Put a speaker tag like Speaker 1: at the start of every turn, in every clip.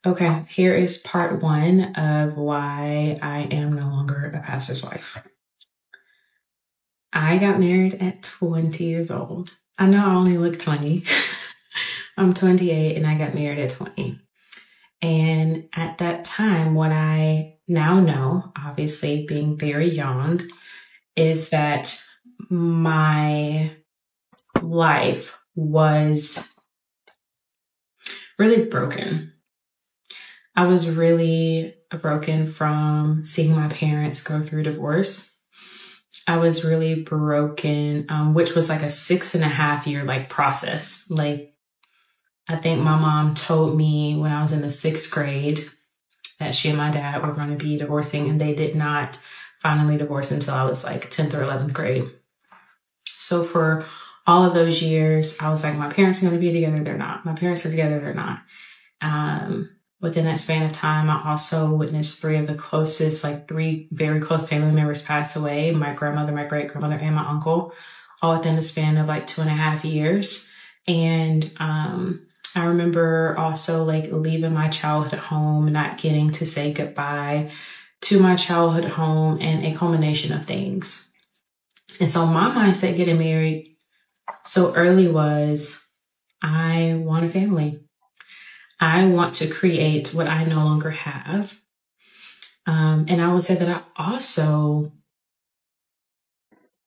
Speaker 1: Okay, here is part one of why I am no longer a pastor's wife. I got married at 20 years old. I know I only look 20. I'm 28 and I got married at 20. And at that time, what I now know, obviously being very young, is that my life was really broken. I was really broken from seeing my parents go through divorce. I was really broken, which was like a 6.5 year process. I think my mom told me when I was in the 6th grade that she and my dad were going to be divorcing, and they did not finally divorce until I was like 10th or 11th grade. So for all of those years, I was like, my parents are going to be together. They're not. My parents are together. They're not. Within that span of time, I also witnessed three very close family members pass away: my grandmother, my great grandmother, and my uncle, all within the span of 2.5 years. And I remember also leaving my childhood home, not getting to say goodbye to my childhood home, and a culmination of things. And so my mindset getting married so early was, I want a family. I want to create what I no longer have. And I would say that I also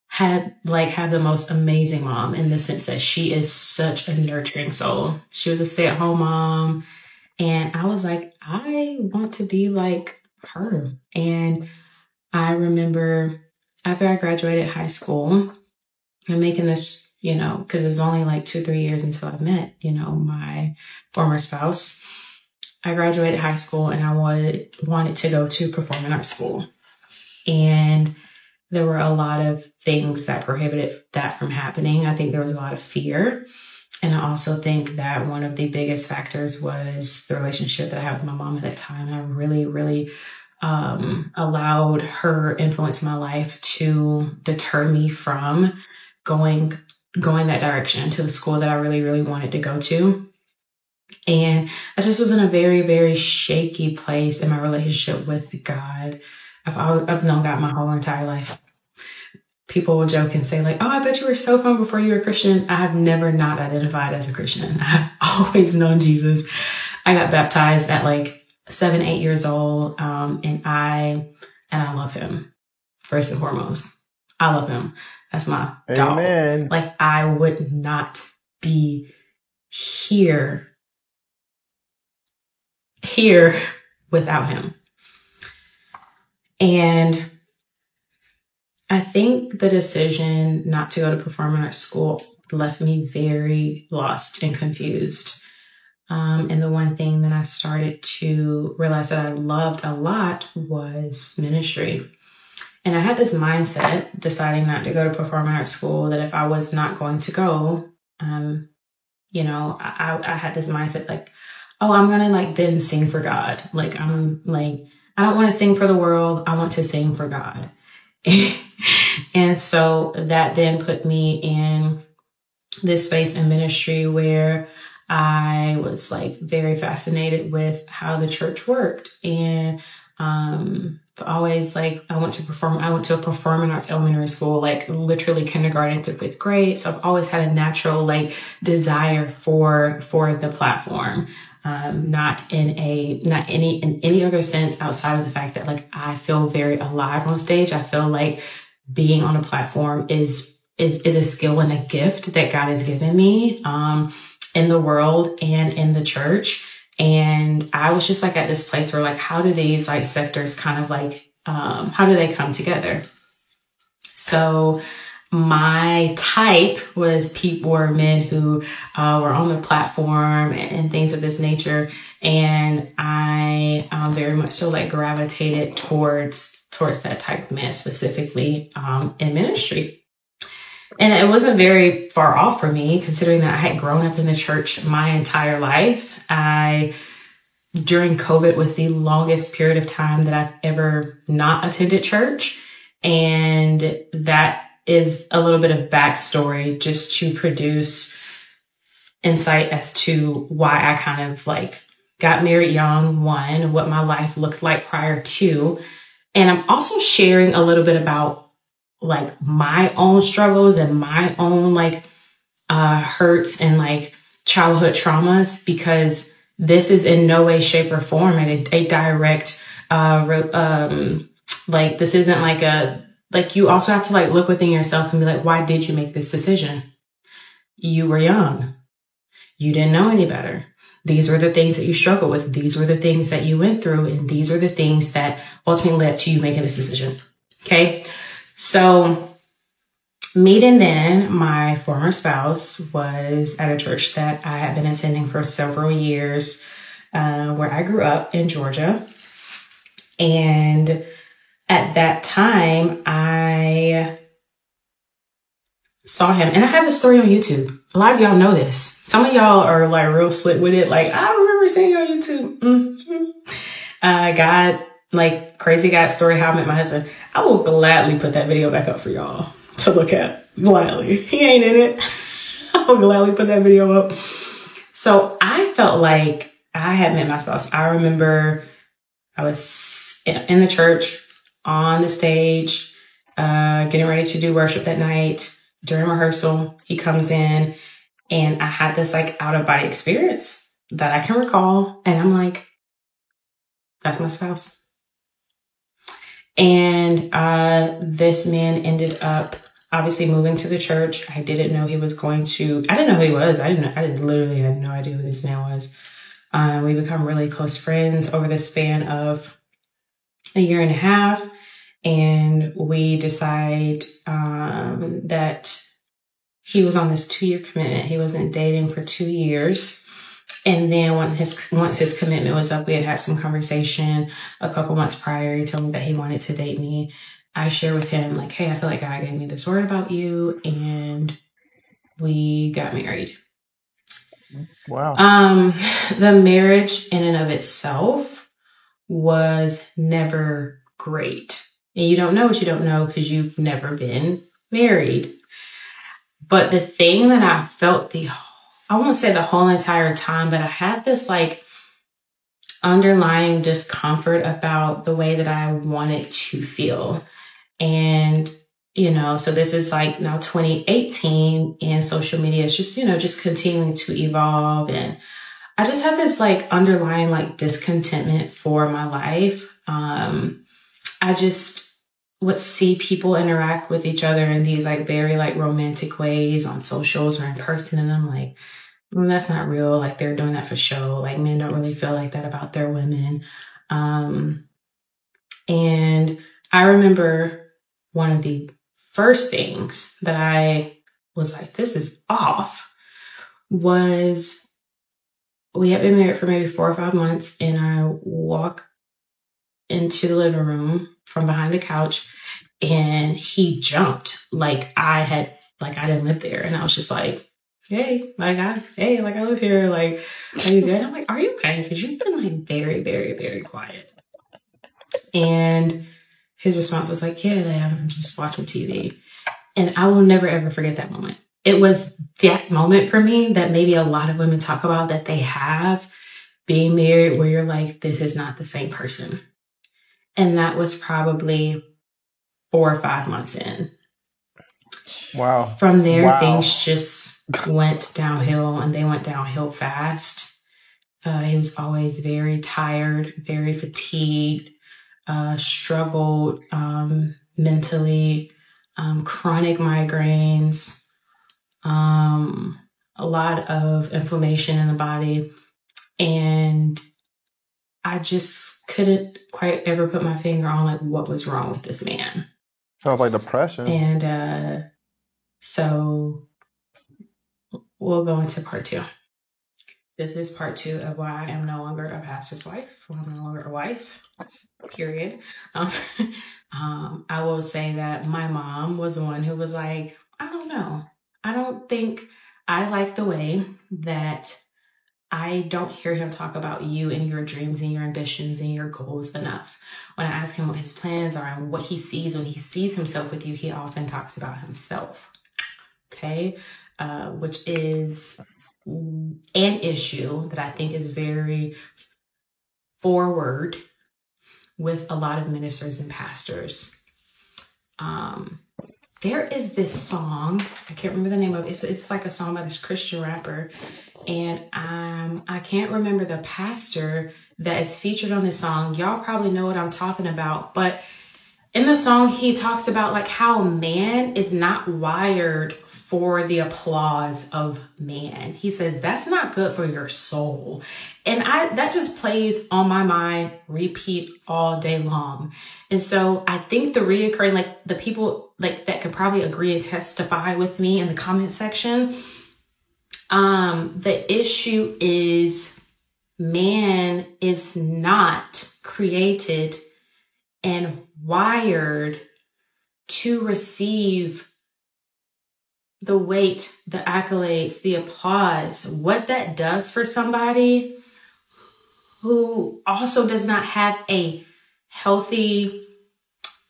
Speaker 1: have the most amazing mom, in the sense that she is such a nurturing soul. She was a stay-at-home mom. And I was like, I want to be like her. And I remember after I graduated high school and making this, because it was only 2-3 years until I met, my former spouse. I graduated high school and I wanted to go to performing arts school. And there were a lot of things that prohibited that from happening. I think there was a lot of fear. And I also think that one of the biggest factors was the relationship that I had with my mom at that time. And I really, really allowed her influence in my life to deter me from going that direction to the school that I really, really wanted to go to. And I just was in a very, very shaky place in my relationship with God. I've known God my whole entire life. People will joke and say oh, I bet you were so fun before you were a Christian. I have never not identified as a Christian. I've always known Jesus. I got baptized at 7-8 years old. And I love him first and foremost. I love him. That's my
Speaker 2: Amen.
Speaker 1: dog. I would not be here without him. And I think the decision not to go to performing arts school left me very lost and confused. And the one thing that I started to realize that I loved a lot was ministry. And I had this mindset, deciding not to go to performing arts school, that if I was not going to go, I had this mindset oh, I'm going to then sing for God. I don't want to sing for the world. I want to sing for God. And so that then put me in this space in ministry where I was very fascinated with how the church worked. And always I went to a performing arts elementary school, literally kindergarten through 5th grade. So I've always had a natural desire for the platform. Not in any other sense outside of the fact that I feel very alive on stage. I feel being on a platform is a skill and a gift that God has given me in the world and in the church. And I was just at this place where how do these sectors kind of how do they come together? So my type were men who were on the platform and things of this nature. And I very much so gravitated towards that type of man, specifically in ministry. And it wasn't very far off for me, considering that I had grown up in the church my entire life. During COVID was the longest period of time that I've ever not attended church. And that is a little bit of backstory just to produce insight as to why I kind of got married young, one, what my life looked like prior to. And I'm also sharing a little bit about like my own struggles and my own like hurts and like childhood traumas, because this is in no way, shape, or form a direct like this isn't like like you also have to like look within yourself and be like, why did you make this decision? You were young. You didn't know any better. These were the things that you struggled with. These were the things that you went through. And these were the things that ultimately led to you making this decision. Okay. So meeting then my former spouse was at a church that I had been attending for several years, where I grew up in Georgia. And at that time, I saw him, and I have a story on YouTube. A lot of y'all know this. Some of y'all are like real slick with it. Like, I remember seeing you on YouTube. God, like crazy God story, how I met my husband. I will gladly put that video back up for y'all to look at. Gladly. He ain't in it. I will gladly put that video up. So I felt like I had met my spouse. I remember I was in the church on the stage, getting ready to do worship that night. During rehearsal, he comes in, and I had this like out of body experience that I can recall. And I'm like, that's my spouse. And this man ended up obviously moving to the church. I didn't know he was going to, I didn't know who he was. I literally had no idea who this man was. We become really close friends over the span of a year and a half. And we decide that he was on this 2-year commitment. He wasn't dating for 2 years. And then once his commitment was up, we had some conversation a couple months prior. He told me that he wanted to date me. I shared with him like, hey, I feel like God gave me this word about you. And we got married.
Speaker 2: Wow.
Speaker 1: The marriage in and of itself was never great. And you don't know what you don't know because you've never been married. But the thing that I felt I won't say the whole entire time, but I had this like underlying discomfort about the way that I wanted to feel. And, so this is like now 2018, and social media is just, just continuing to evolve. And I just have this like underlying like discontentment for my life. I just would see people interact with each other in these like very like romantic ways on socials or in person. And I'm like, that's not real. Like they're doing that for show. Like men don't really feel like that about their women. And I remember one of the first things that I was like, this is off, was we had been married for maybe 4 or 5 months, and I walk into the living room from behind the couch, and he jumped like I didn't live there. And I was just like, hey, I live here. Like, are you good? I'm like, are you okay? Because you've been like very, very, very quiet. And his response was like, yeah, I'm just watching TV. And I will never, ever forget that moment. It was that moment for me that maybe a lot of women talk about that they have being married, where you're like, this is not the same person. And that was probably 4 or 5 months in.
Speaker 2: Wow.
Speaker 1: From there, things just went downhill, and they went downhill fast. He was always very tired, very fatigued, struggled mentally, chronic migraines, a lot of inflammation in the body. And I just couldn't quite ever put my finger on like what was wrong with this man.
Speaker 2: Sounds like depression.
Speaker 1: And so we'll go into part 2. This is part 2 of why I am no longer a pastor's wife, why I'm no longer a wife, period. I will say that my mom was the one who was like, I don't know. I don't think I like the way that I don't hear him talk about you and your dreams and your ambitions and your goals enough. When I ask him what his plans are and what he sees when he sees himself with you, he often talks about himself. Okay. Which is an issue that I think is very forward with a lot of ministers and pastors. There is this song, I can't remember the name of it. It's like a song by this Christian rapper. And I can't remember the pastor that is featured on this song. Y'all probably know what I'm talking about. But in the song, he talks about like how man is not wired for the applause of man. He says that's not good for your soul. And that just plays on my mind, repeat all day long. And so I think the reoccurring, like the people like that can probably agree and testify with me in the comment section. The issue is man is not created and wired to receive the weight, the accolades, the applause, what that does for somebody who also does not have a healthy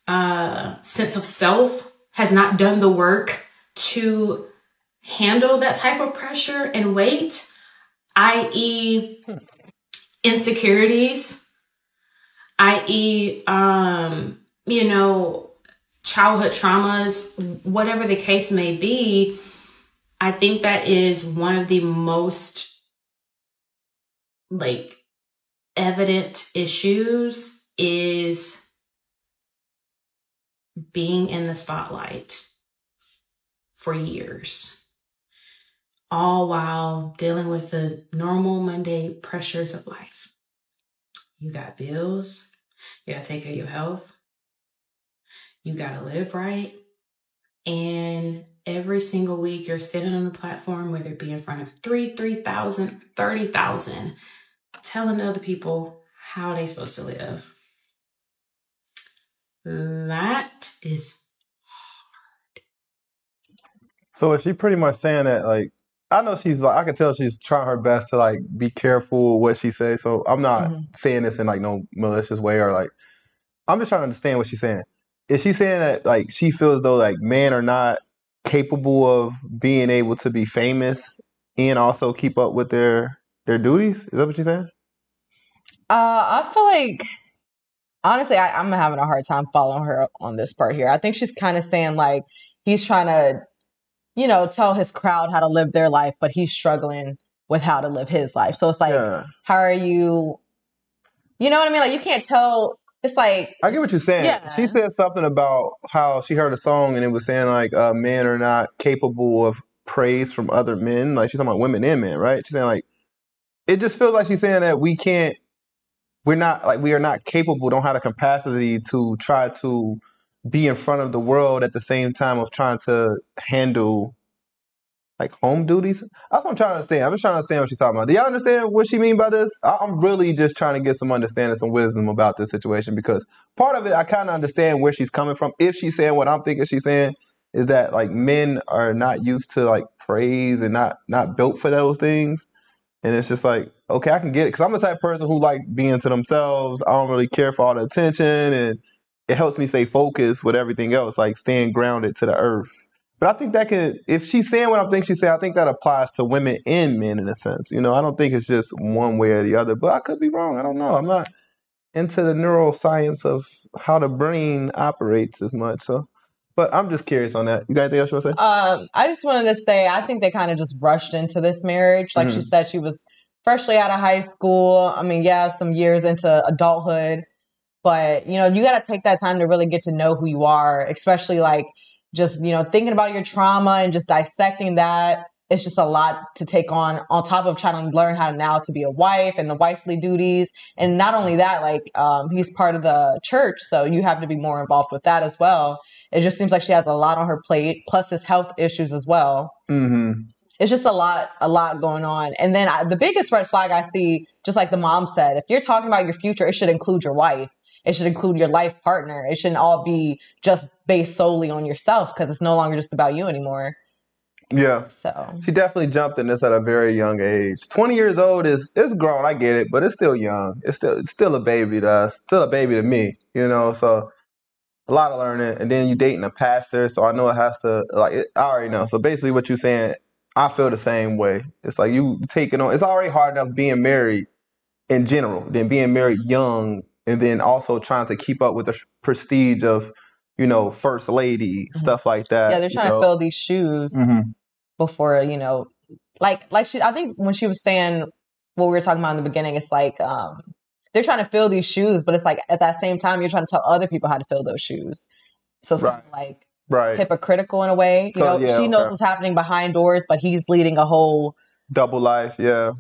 Speaker 1: sense of self, has not done the work to handle that type of pressure and weight, i.e. insecurities, i.e., childhood traumas, whatever the case may be. I think that is one of the most like evident issues is being in the spotlight for years, all while dealing with the normal Monday pressures of life. You got bills, you gotta take care of your health, you gotta live right, and every single week you're sitting on a platform, whether it be in front of 3,000, 30,000, telling other people how they're supposed to live. That is hard.
Speaker 2: So is she pretty much saying that, like, I know she's like, I can tell she's trying her best to like be careful what she says. So I'm not saying this in like no malicious way or like, I'm just trying to understand what she's saying. Is she saying that like she feels though like men are not capable of being able to be famous and also keep up with their duties? Is that what she's saying?
Speaker 3: I feel like honestly, I'm having a hard time following her on this part here. I think she's kind of saying like he's trying to, tell his crowd how to live their life, but he's struggling with how to live his life. So it's like, how are you, you know what I mean? Like you can't tell. It's like,
Speaker 2: I get what you're saying.
Speaker 3: yeah.
Speaker 2: She said something about how she heard a song and it was saying like men are not capable of praise from other men. Like she's talking about women and men, right? She's saying like, it just feels like she's saying that we are not capable, don't have the capacity to try to be in front of the world at the same time of trying to handle like home duties. That's what I'm trying to understand. I'm just trying to understand what she's talking about. Do y'all understand what she mean by this? I'm really just trying to get some understanding, some wisdom about this situation because part of it, I kind of understand where she's coming from. If she's saying what I'm thinking she's saying is that like men are not used to like praise and not built for those things. And it's just like, okay, I can get it. Because I'm the type of person who like being to themselves. I don't really care for all the attention. And it helps me stay focused with everything else, like staying grounded to the earth. But I think that can, if she's saying what I think she's saying, I think that applies to women and men in a sense. I don't think it's just one way or the other. But I could be wrong. I don't know. I'm not into the neuroscience of how the brain operates as much. So, but I'm just curious on that. You got anything else you want to say?
Speaker 3: I just wanted to say, I think they kind of just rushed into this marriage. Like she said, she was freshly out of high school. I mean, yeah, some years into adulthood, but you got to take that time to really get to know who you are, especially like just, thinking about your trauma and just dissecting that. It's just a lot to take on top of trying to learn how now to be a wife and the wifely duties. And not only that, like, he's part of the church, so you have to be more involved with that as well. It just seems like she has a lot on her plate, plus his health issues as well. It's just a lot going on. And then the biggest red flag I see, just like the mom said, if you're talking about your future, it should include your wife. It should include your life partner. It shouldn't all be just based solely on yourself because it's no longer just about you anymore.
Speaker 2: Yeah.
Speaker 3: So
Speaker 2: she definitely jumped in this at a very young age. 20 years old is grown, I get it, but it's still young. It's still a baby to us, still a baby to me, so a lot of learning. And then you dating a pastor, so I know it has to I already know. So basically what you're saying, I feel the same way. It's like you taking on, it's already hard enough being married in general than being married young and then also trying to keep up with the prestige of, you know, first lady, stuff like that.
Speaker 3: Yeah, they're trying to fill these shoes before, you know, like she, I think when she was saying what we were talking about in the beginning, it's like, they're trying to fill these shoes, but it's like at that same time, you're trying to tell other people how to fill those shoes. So it's kind of like hypocritical in a way. You know, she knows what's happening behind doors, but he's leading a whole
Speaker 2: double life. Yeah.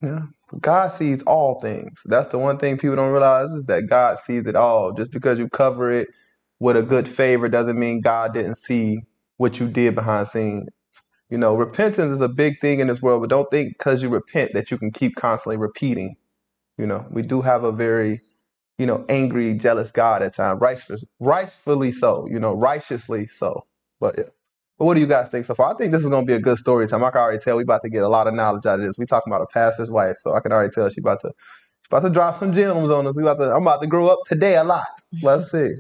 Speaker 2: Yeah. God sees all things. That's the one thing people don't realize, is that God sees it all. Just because you cover it with a good favor doesn't mean God didn't see what you did behind scenes. You know, repentance is a big thing in this world, but don't think because you repent that you can keep constantly repeating. You know, we do have a very, you know, angry, jealous God at times, rightfully so, you know, righteously so. But yeah. But what do you guys think so far? I think this is going to be a good story time. I can already tell we about to get a lot of knowledge out of this. We talking about a pastor's wife, so I can already tell she's about to drop some gems on us. I'm about to grow up today a lot. Let's see.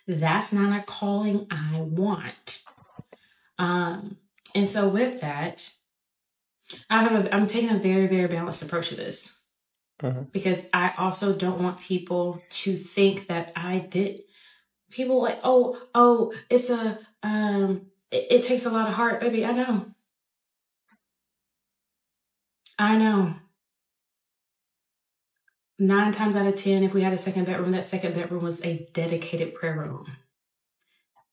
Speaker 1: That's not a calling I want. And so with that, I'm taking a very, very balanced approach to this, because I also don't want people to think that I did. People like, oh, it's it takes a lot of heart, baby. I know. 9 times out of 10, if we had a second bedroom, that second bedroom was a dedicated prayer room.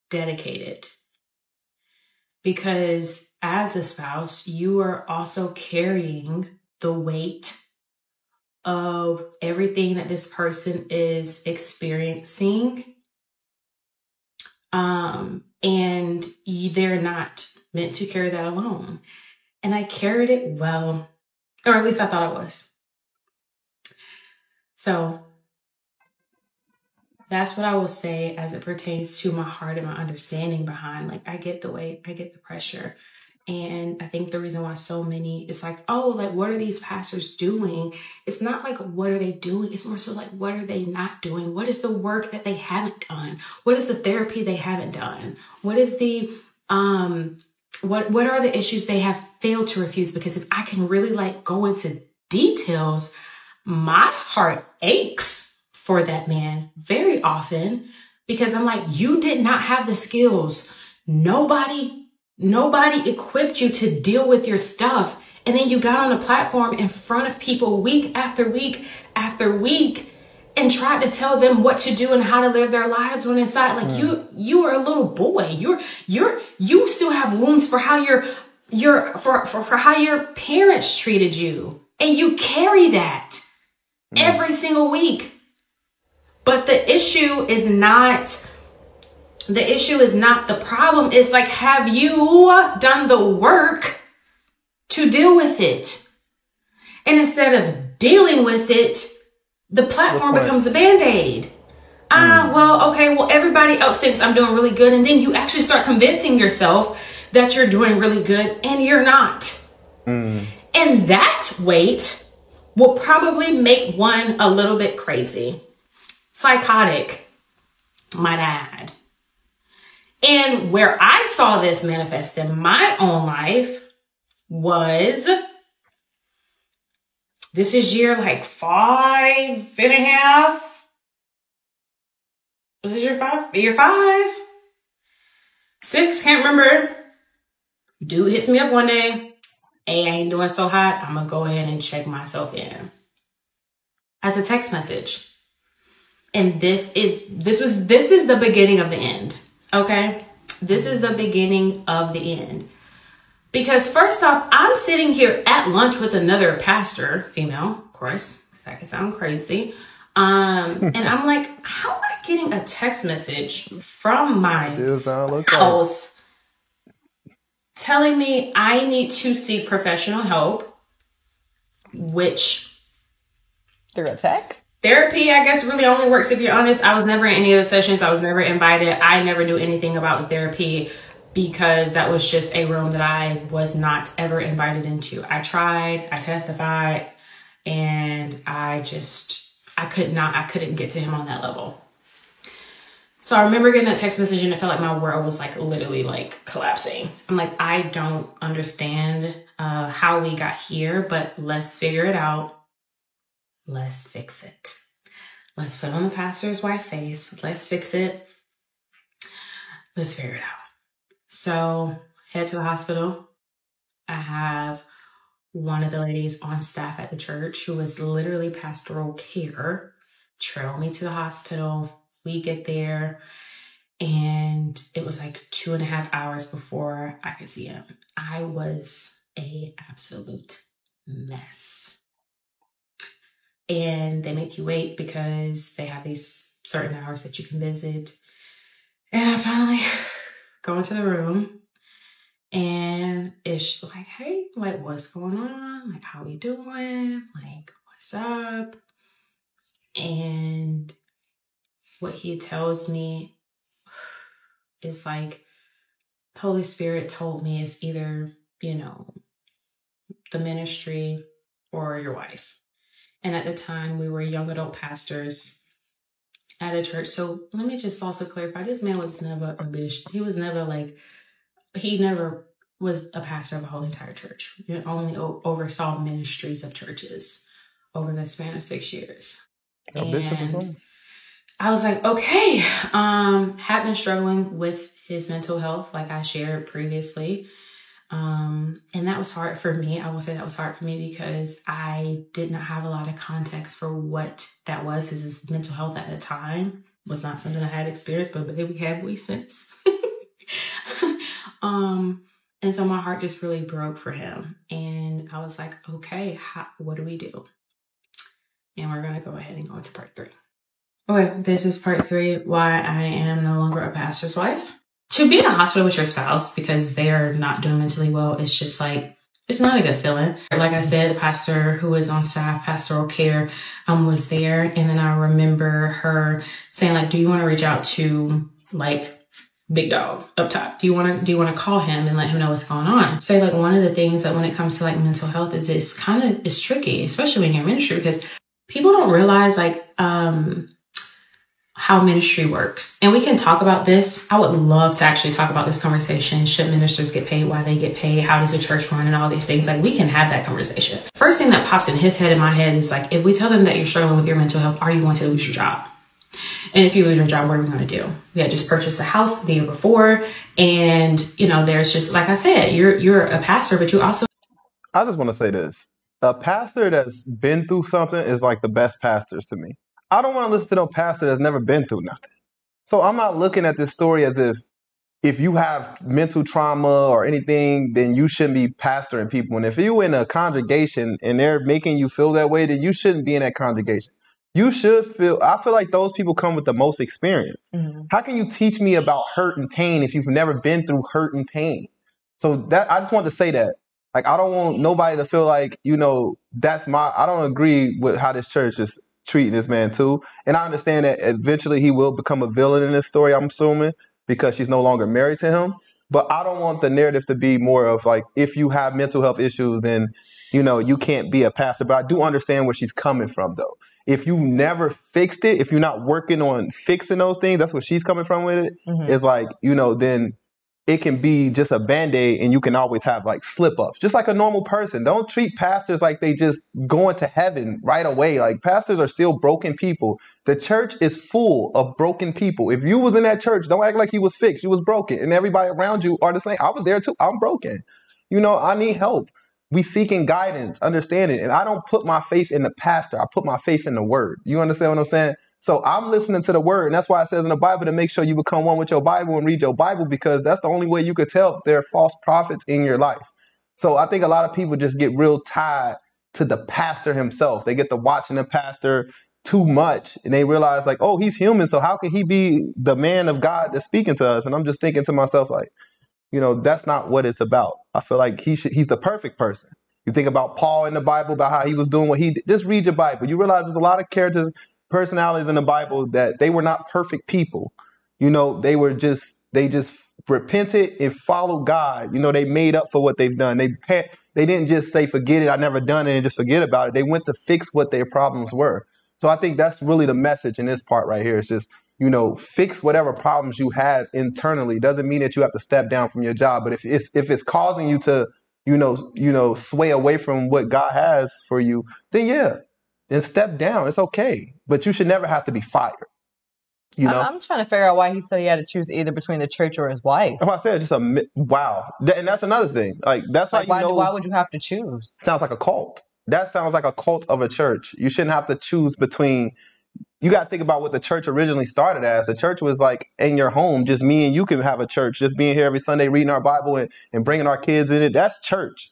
Speaker 1: Dedicated. Because as a spouse, you are also carrying the weight of everything that this person is experiencing. And they're not meant to carry that alone. And I carried it well, or at least I thought I was. So that's what I will say as it pertains to my heart and my understanding behind, like, I get the weight, I get the pressure. And I think the reason why so many, it's like, oh, like, what are these pastors doing? It's not like, what are they doing? It's more so like, what are they not doing? What is the work that they haven't done? What is the therapy they haven't done? What is the, what are the issues they have failed to refuse? Because if I can really like go into details, my heart aches for that man very often, because I'm like, you did not have the skills. Nobody equipped you to deal with your stuff. And then you got on a platform in front of people week after week after week and tried to tell them what to do and how to live their lives, when inside, like, you are a little boy. You still have wounds for how for how your parents treated you. And you carry that every single week. But the issue is not the problem. It's like, have you done the work to deal with it? And instead of dealing with it, the platform becomes a Band-Aid. Well, everybody else thinks I'm doing really good. And then you actually start convincing yourself that you're doing really good, and you're not. And that weight will probably make one a little bit crazy. Psychotic, might add. And where I saw this manifest in my own life was, this is year like 5.5. Was this year 5? Year 5? 6, can't remember. Dude hits me up one day. Hey, I ain't doing so hot. I'm gonna go ahead and check myself in. As a text message. And this is the beginning of the end. Okay? This is the beginning of the end. Because first off, I'm sitting here at lunch with another pastor, female, of course, because that could sound crazy. And I'm like, how am I getting a text message from my house telling me I need to seek professional help, which...
Speaker 3: Through a text?
Speaker 1: Therapy, I guess, really only works if you're honest. I was never in any of the sessions. I was never invited. I never knew anything about the therapy, because that was just a room that I was not ever invited into. I tried, I testified, and I couldn't get to him on that level. So I remember getting that text message and it felt like my world was like literally like collapsing. I'm like, I don't understand how we got here, but let's figure it out. Let's fix it. Let's put on the pastor's white face. Let's fix it. Let's figure it out. So head to the hospital. I have one of the ladies on staff at the church who was literally pastoral care trail me to the hospital. We get there and it was like 2.5 hours before I could see him. I was an absolute mess. And they make you wait because they have these certain hours that you can visit. And I finally go into the room and it's like, hey, like, what's going on? Like, how we doing? Like, what's up? And what he tells me is like, the Holy Spirit told me it's either, you know, the ministry or your wife. And at the time, we were young adult pastors at a church. So let me just also clarify, this man was never a bishop. He was never like, he never was a pastor of a whole entire church. He only oversaw ministries of churches over the span of 6 years. And I was like, okay, had been struggling with his mental health, like I shared previously. And that was hard for me. I will say that was hard for me because I did not have a lot of context for what that was, because his mental health at the time was not something I had experienced, but baby, have we since. And so my heart just really broke for him. And I was like, okay, what do we do? And we're going to go ahead and go into part 3. Okay, this is part 3, why I am no longer a pastor's wife. To be in a hospital with your spouse because they are not doing mentally well, it's just like, it's not a good feeling. Like I said, the pastor who is on staff, pastoral care, was there. And then I remember her saying, like, do you want to reach out to like big dog up top? Do you want to call him and let him know what's going on? So like one of the things that when it comes to like mental health is it's tricky, especially when you're in ministry, because people don't realize like, how ministry works. And we can talk about this. I would love to actually talk about this conversation. Should ministers get paid? Why they get paid? How does the church run? And all these things. Like, we can have that conversation. First thing that pops in his head and my head is like, if we tell them that you're struggling with your mental health, are you going to lose your job? And if you lose your job, what are we going to do? We had just purchased a house the year before. And, you know, there's just, like I said, you're a pastor, but you also...
Speaker 2: I just want to say this. A pastor that's been through something is like the best pastors to me. I don't want to listen to no pastor that's never been through nothing. So I'm not looking at this story as if you have mental trauma or anything, then you shouldn't be pastoring people. And if you're in a congregation and they're making you feel that way, then you shouldn't be in that congregation. You should feel, I feel like those people come with the most experience. Mm-hmm. How can you teach me about hurt and pain if you've never been through hurt and pain? So that, I just want to say that. Like, I don't want nobody to feel like, you know, I don't agree with how this church is treating this man too. And I understand that eventually he will become a villain in this story, I'm assuming, because she's no longer married to him. But I don't want the narrative to be more of like, if you have mental health issues, then, you know, you can't be a pastor. But I do understand where she's coming from, though. If you never fixed it, if you're not working on fixing those things, that's what she's coming from with it. Mm-hmm. It's like, you know, then it can be just a Band-Aid and you can always have like slip ups, just like a normal person. Don't treat pastors like they just going to heaven right away. Like, pastors are still broken people. The church is full of broken people. If you was in that church, don't act like you was fixed. You was broken, and everybody around you are the same. I was there too. I'm broken. You know, I need help. We seeking guidance, understanding. And I don't put my faith in the pastor. I put my faith in the word. You understand what I'm saying? So I'm listening to the word. And that's why it says in the Bible to make sure you become one with your Bible and read your Bible, because that's the only way you could tell if there are false prophets in your life. So I think a lot of people just get real tied to the pastor himself. They get to watching the pastor too much and they realize like, oh, he's human. So how can he be the man of God that's speaking to us? And I'm just thinking to myself, like, you know, that's not what it's about. I feel like he's the perfect person. You think about Paul in the Bible, about how he was doing what he did. Just read your Bible. You realize there's a lot of characters, personalities in the Bible that they were not perfect people. You know, they just repented and followed God. You know, they made up for what they've done. They didn't just say, forget it, I never done it, and just forget about it. They went to fix what their problems were. So I think that's really the message in this part right here. It's just, fix whatever problems you have internally. Doesn't mean that you have to step down from your job, but if it's causing you to, sway away from what God has for you, then yeah, then step down. It's okay, but you should never have to be fired.
Speaker 3: I'm trying to figure out why he said he had to choose either between the church or his wife.
Speaker 2: Like I said, just wow, and that's another thing. Like that's
Speaker 3: Like,
Speaker 2: how
Speaker 3: why would you have to choose?
Speaker 2: Sounds like a cult. That sounds like a cult of a church. You shouldn't have to choose between. You got to think about what the church originally started as. The church was like in your home, just me and you can have a church, just being here every Sunday, reading our Bible and bringing our kids in it. That's church.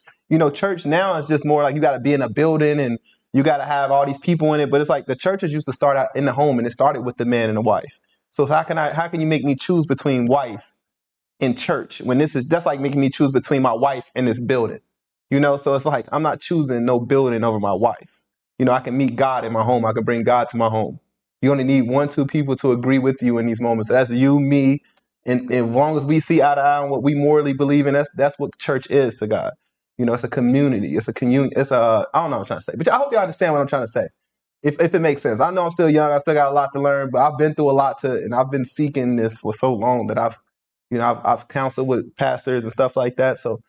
Speaker 2: Church now is just more like you got to be in a building and you got to have all these people in it. But it's like the churches used to start out in the home, and it started with the man and the wife. So how can you make me choose between wife and church when that's like making me choose between my wife and this building? So it's like I'm not choosing no building over my wife. I can meet God in my home. I can bring God to my home. You only need 1-2 people to agree with you in these moments. So that's you, me, and as long as we see eye to eye on what we morally believe in, that's what church is to God. It's a community. It's a communion. I don't know what I'm trying to say, but I hope you understand what I'm trying to say. If it makes sense. I know I'm still young. I still got a lot to learn, but I've been through a lot and I've been seeking this for so long that I've counseled with pastors and stuff like that. So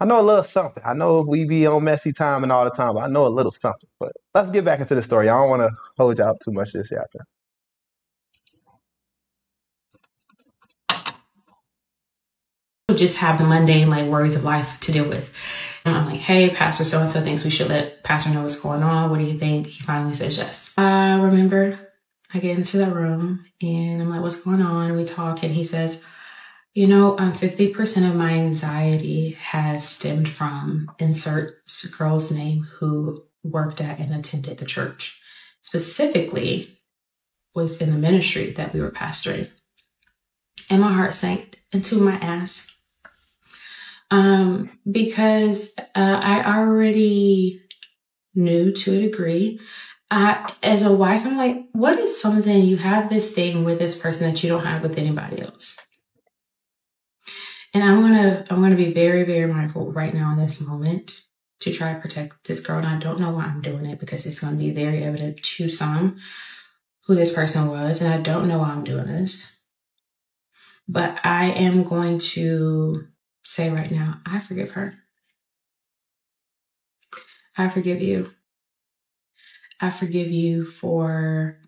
Speaker 2: I know a little something. I know we be on messy time and all the time, but I know a little something. But let's get back into the story. I don't want to hold you up too much this chapter.
Speaker 1: Just have the mundane worries of life to deal with. And I'm like, hey, Pastor so-and-so thinks we should let Pastor know what's going on. What do you think? He finally says yes. I remember I get into that room and I'm like, what's going on? We talk and he says, 50% of my anxiety has stemmed from insert girl's name who worked at and attended the church. Specifically was in the ministry that we were pastoring. And my heart sank into my ass. Because I already knew to a degree. As a wife, I'm like, what is something you have this thing with this person that you don't have with anybody else? And I'm gonna be very, very mindful right now in this moment to try to protect this girl. And I don't know why I'm doing it because it's going to be very evident to some who this person was. And I don't know why I'm doing this. But I am going to say right now, I forgive her. I forgive you. I forgive you for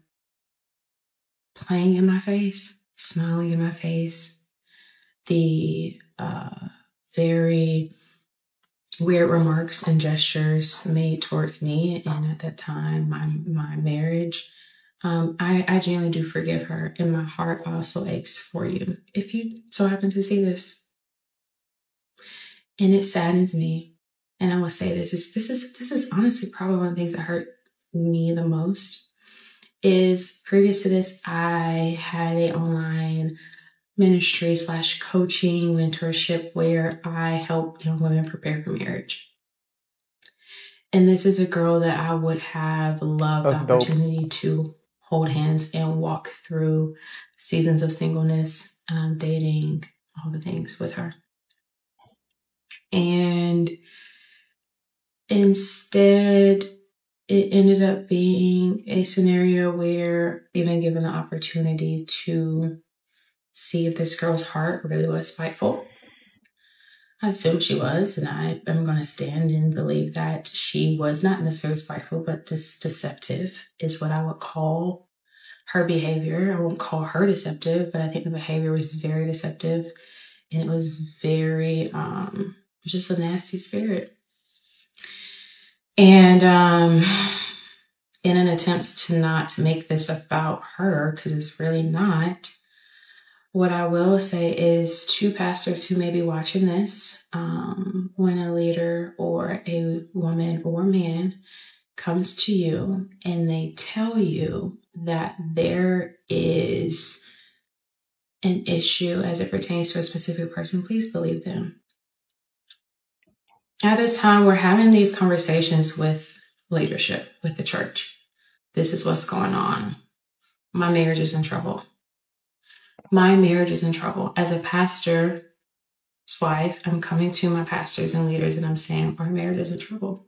Speaker 1: playing in my face, smiling in my face, the very weird remarks and gestures made towards me, and at that time, my marriage. I genuinely do forgive her, and my heart also aches for you if you so happen to see this. And it saddens me. And I will say this is honestly probably one of the things that hurt me the most. Is previous to this, I had an online ministry / coaching mentorship where I help young women prepare for marriage. And this is a girl that I would have loved the opportunity to hold hands and walk through seasons of singleness, dating, all the things with her. And instead, it ended up being a scenario where even given the opportunity to see if this girl's heart really was spiteful. I assumed she was, and I am going to stand and believe that she was not necessarily spiteful, but just deceptive is what I would call her behavior. I won't call her deceptive, but I think the behavior was very deceptive, and it was very, just a nasty spirit. And in an attempt to not make this about her, because it's really not, what I will say is to pastors who may be watching this, when a leader or a woman or man comes to you and they tell you that there is an issue as it pertains to a specific person, please believe them. At this time, we're having these conversations with leadership, with the church. This is what's going on. My marriage is in trouble. My marriage is in trouble. As a pastor's wife, I'm coming to my pastors and leaders and I'm saying, our marriage is in trouble.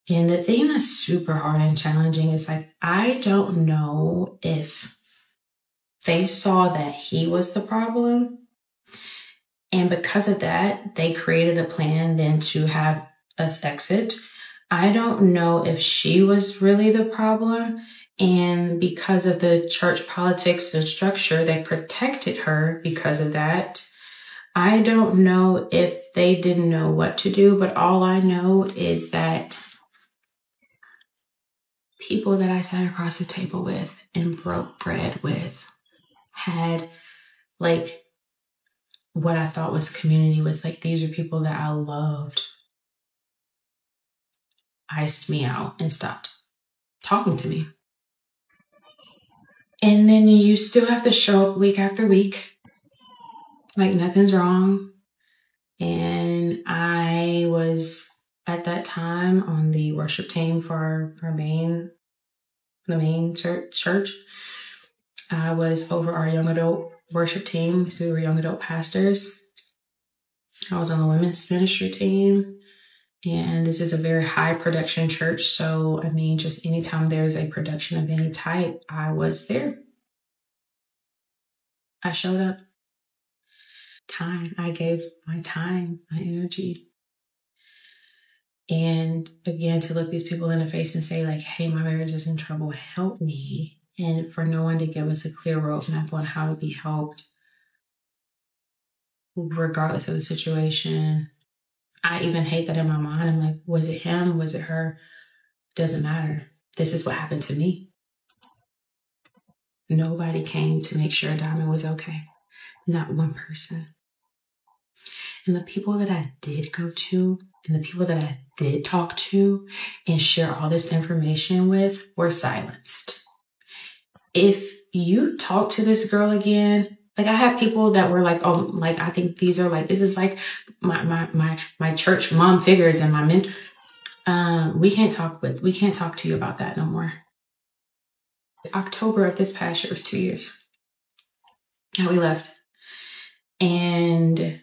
Speaker 1: And the thing that's super hard and challenging is I don't know if They saw that he was the problem. And because of that, they created a plan then to have us exit. I don't know if she was really the problem. And because of the church politics and structure, they protected her because of that. I don't know if they didn't know what to do, but all I know is that people that I sat across the table with and broke bread with had like what I thought was community with. Like, these are people that I loved, iced me out and stopped talking to me. And then you still have to show up week after week like nothing's wrong. And I was at that time on the worship team for the main church. I was over our young adult worship team, so we were young adult pastors. I was on the women's ministry team, and this is a very high production church. So, I mean, just anytime there's a production of any type, I was there. I showed up. I gave my time, my energy. And again, to look these people in the face and say like, hey, my marriage is in trouble, help me. And for no one to give us a clear roadmap on how to be helped, regardless of the situation. I even hate that in my mind. I'm like, was it him? Was it her? Doesn't matter. This is what happened to me. Nobody came to make sure Diamond was okay. Not one person. And the people that I did go to and the people that I did talk to and share all this information with were silenced. If you talk to this girl again, like I have people that were like, oh, like I think these are like, this is like my church mom figures and my men. We can't talk to you about that no more. October of this past year was 2 years. And we left. And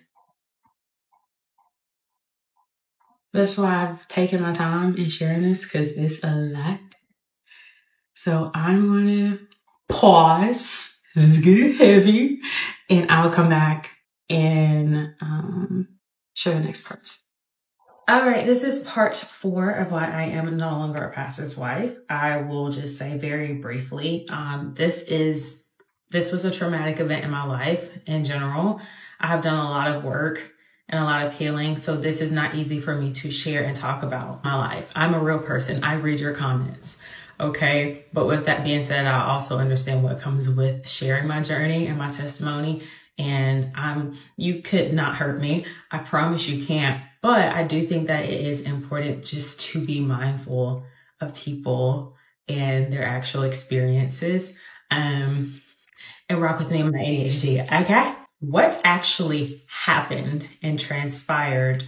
Speaker 1: that's why I've taken my time in sharing this, because it's a lot. So I'm going to pause. This is getting heavy. And I'll come back and show the next parts. All right, this is part 4 of why I am no longer a pastor's wife. I will just say very briefly, this was a traumatic event in my life in general. I have done a lot of work and a lot of healing, so this is not easy for me to share and talk about my life. I'm a real person. I read your comments, okay? But with that being said, I also understand what comes with sharing my journey and my testimony. And you could not hurt me. I promise you can't. But I do think that it is important just to be mindful of people and their actual experiences. And rock with me on my ADHD, okay? What actually happened and transpired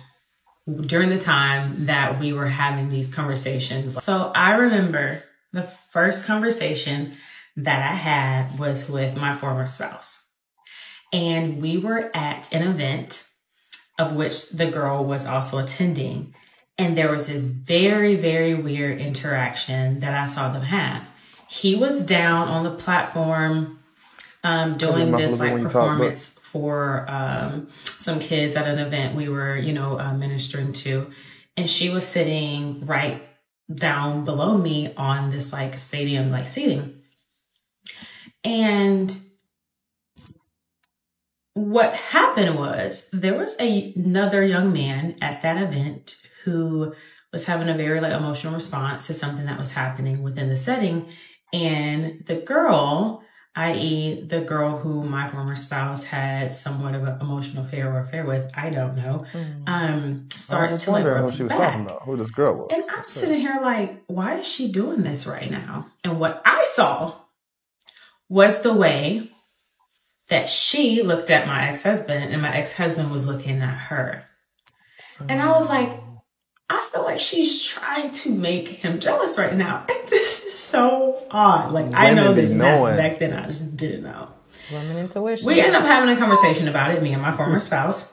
Speaker 1: during the time that we were having these conversations? So I remember the first conversation that I had was with my former spouse. And we were at an event of which the girl was also attending. And there was this very, very weird interaction that I saw them have. He was down on the platform doing this like performance for some kids at an event we were, ministering to. And she was sitting right down below me on this like stadium like seating. And what happened was there was another young man at that event who was having a very like emotional response to something that was happening within the setting. And the girl, i.e. the girl who my former spouse had somewhat of an emotional affair with, I don't know, starts to like rub his back.
Speaker 2: Who this girl was.
Speaker 1: And I'm sitting here like, why is she doing this right now? And what I saw was the way that she looked at my ex-husband and my ex-husband was looking at her. And I was like, I feel like she's trying to make him jealous right now. And this is so odd. Like, I know this now. Back then, I just didn't know.
Speaker 3: Women intuition.
Speaker 1: We ended up having a conversation about it, me and my former spouse.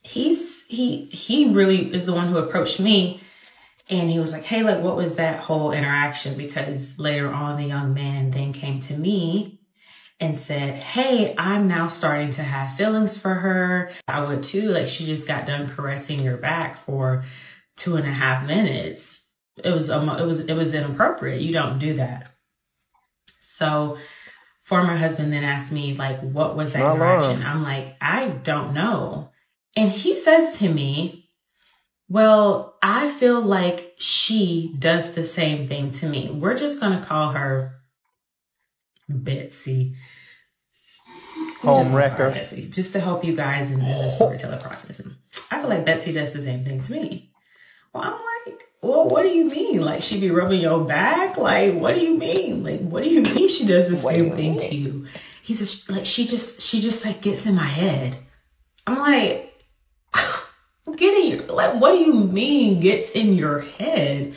Speaker 1: He really is the one who approached me. And he was like, hey, like, what was that whole interaction? Because later on, the young man then came to me and said, hey, I'm now starting to have feelings for her. I would too. Like, she just got done caressing your back for 2.5 minutes. It was inappropriate. You don't do that. So former husband then asked me, like, what was that interaction? I'm like, I don't know. And he says to me, well, I feel like she does the same thing to me. We're just going to call her Betsy.
Speaker 2: Homewrecker.
Speaker 1: Betsy, just to help you guys in the storyteller process. I feel like Betsy does the same thing to me. Well, I'm like, well, what do you mean? Like, she be rubbing your back? Like, what do you mean? Like, what do you mean she does the same thing to you? He says, like, she just like gets in my head. I'm like, like, what do you mean gets in your head?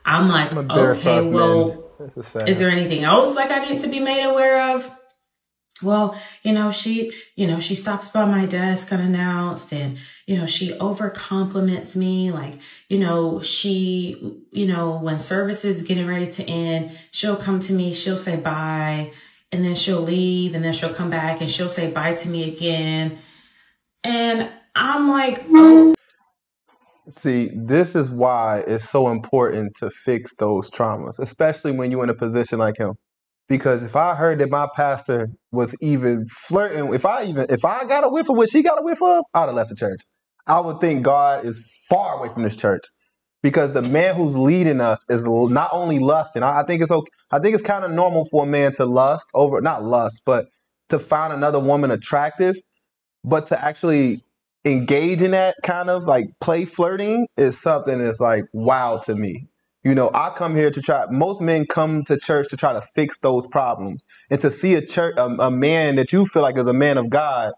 Speaker 1: I'm like, okay, well, is there anything else like I need to be made aware of? Well, she stops by my desk unannounced, and, she over compliments me. Like, she, when service is getting ready to end, she'll come to me, she'll say bye, and then she'll leave, and then she'll come back and she'll say bye to me again. And I'm like, oh.
Speaker 2: See, this is why it's so important to fix those traumas, especially when you're in a position like him. Because if I heard that my pastor was even flirting, if I got a whiff of what she got a whiff of, I'd have left the church. I would think God is far away from this church, because the man who's leading us is not only lusting. I think it's okay. I think it's kind of normal for a man to not lust, but to find another woman attractive, but to actually engage in that kind of like play flirting is something that's like wow to me. I come here to try. Most men come to church to try to fix those problems, and to see a man that you feel like is a man of God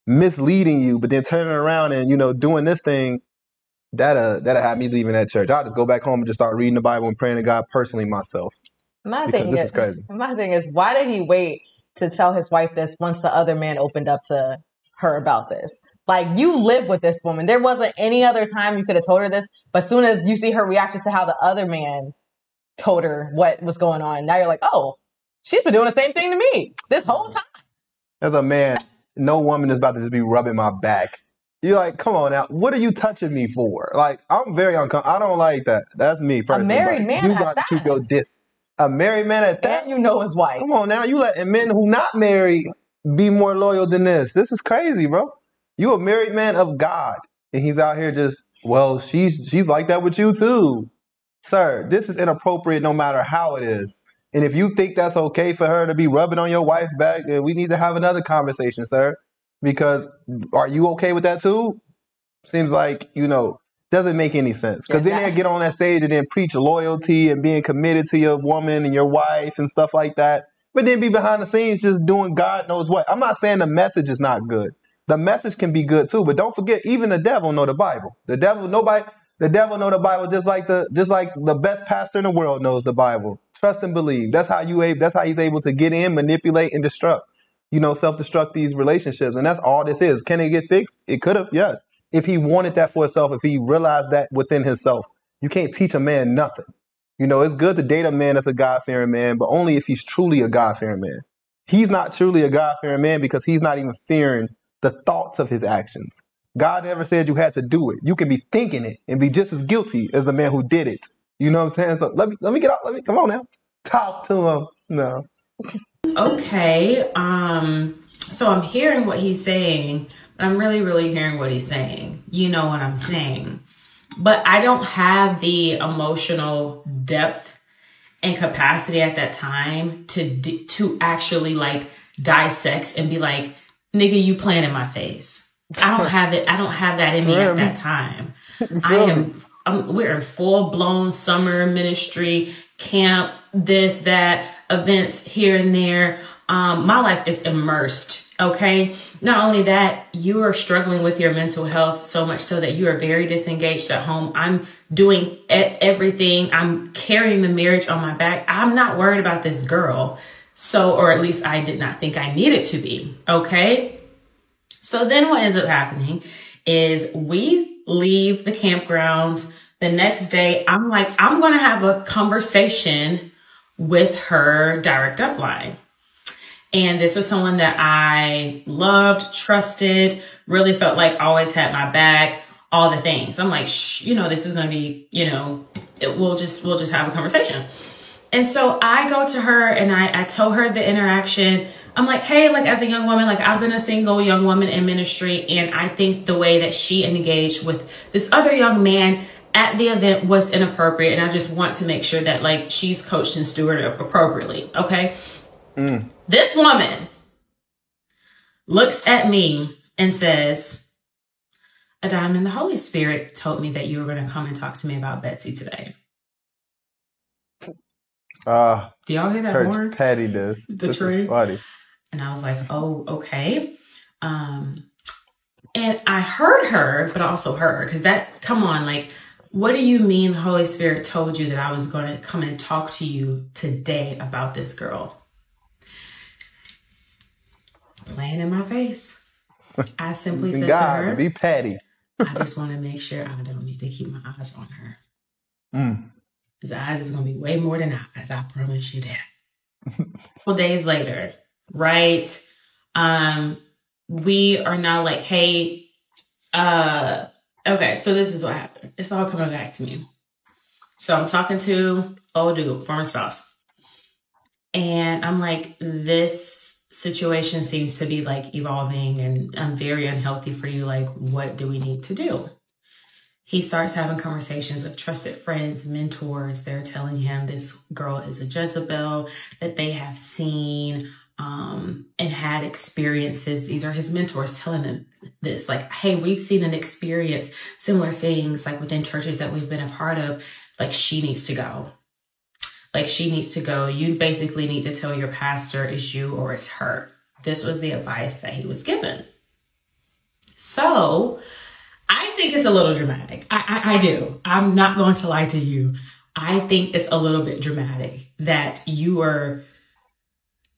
Speaker 2: misleading you, but then turning around and doing this thing, that'll have me leaving that church. I'll just go back home and just start reading the Bible and praying to God personally myself. This is crazy.
Speaker 3: My thing is, why did he wait to tell his wife this once the other man opened up to her about this? Like, you live with this woman. There wasn't any other time you could have told her this, but as soon as you see her reaction to how the other man told her what was going on, now you're like, oh, she's been doing the same thing to me this whole time.
Speaker 2: As a man, no woman is about to just be rubbing my back. You're like, come on now, what are you touching me for? Like, I'm very uncomfortable. I don't like that. That's me personally.
Speaker 3: A married man
Speaker 2: you got to keep your distance. A married man at that?
Speaker 3: And his wife.
Speaker 2: Come on now, you letting men who not married be more loyal than this. This is crazy, bro. You a married man of God, and he's out here just, well, she's like that with you too. Sir, this is inappropriate no matter how it is. And if you think that's okay for her to be rubbing on your wife's back, then we need to have another conversation, sir. Because are you okay with that too? Seems like, doesn't make any sense. Because then they get on that stage and then preach loyalty and being committed to your woman and your wife and stuff like that. But then be behind the scenes just doing God knows what. I'm not saying the message is not good. The message can be good too. But don't forget, even the devil know the Bible. The devil know the Bible just like the best pastor in the world knows the Bible. Trust and believe. That's how he's able to get in, manipulate, and self-destruct these relationships. And that's all this is. Can it get fixed? It could have, yes. If he wanted that for himself, if he realized that within himself. You can't teach a man nothing. It's good to date a man that's a God-fearing man, but only if he's truly a God-fearing man. He's not truly a God-fearing man because he's not even fearing the thoughts of his actions. God never said you had to do it. You can be thinking it and be just as guilty as the man who did it. You know what I'm saying? So let me get out. Come on now. Talk to him. No.
Speaker 1: Okay. So I'm hearing what he's saying, but I'm really, really hearing what he's saying. You know what I'm saying. But I don't have the emotional depth and capacity at that time to actually like dissect and be like, nigga, you playing in my face. I don't have it. I don't have that in me at that time. We're in full blown summer ministry, camp, this, that, events here and there. My life is immersed. Okay. Not only that, you are struggling with your mental health so much so that you are very disengaged at home. I'm doing everything. I'm carrying the marriage on my back. I'm not worried about this girl. So, or at least I did not think I needed to be. Okay. So then what ends up happening is we leave the campgrounds. The next day, I'm like, I'm going to have a conversation with her direct upline. And this was someone that I loved, trusted, really felt like always had my back, all the things. I'm like, you know, this is going to be, you know, we'll just have a conversation. And so I go to her and I tell her the interaction. I'm like, hey, like as a young woman, like I've been a single young woman in ministry. And I think the way that she engaged with this other young man at the event was inappropriate. And I just want to make sure that like she's coached and stewarded appropriately. Okay. This woman looks at me and says, Adime, the Holy Spirit told me that you were going to come and talk to me about Betsy today. Do y'all hear that
Speaker 2: church
Speaker 1: word?
Speaker 2: pettiness.
Speaker 1: The tree.
Speaker 2: Funny.
Speaker 1: And I was like, oh, okay. And I heard her, but I also heard her because that, come on, like, what do you mean the Holy Spirit told you that I was going to come and talk to you today about this girl? Playing in my face. I simply said to her,
Speaker 2: be petty.
Speaker 1: I just want to make sure I don't need to keep my eyes on her. His eyes is going to be way more than eyes. I promise you that. A couple days later, right? We are now like, hey, okay, so this is what happened. It's all coming back to me. So I'm talking to old dude, former spouse. And I'm like, this situation seems to be like evolving and I'm very unhealthy for you. Like, what do we need to do? He starts having conversations with trusted friends, mentors. They're telling him this girl is a Jezebel, that they have seen and had experiences. These are his mentors telling him this, like, hey, we've seen and experienced similar things like within churches that we've been a part of. Like, she needs to go. Like, she needs to go. You basically need to tell your pastor it's you or it's her. This was the advice that he was given. So I think it's a little dramatic. I do. I'm not going to lie to you. I think it's a little bit dramatic that you are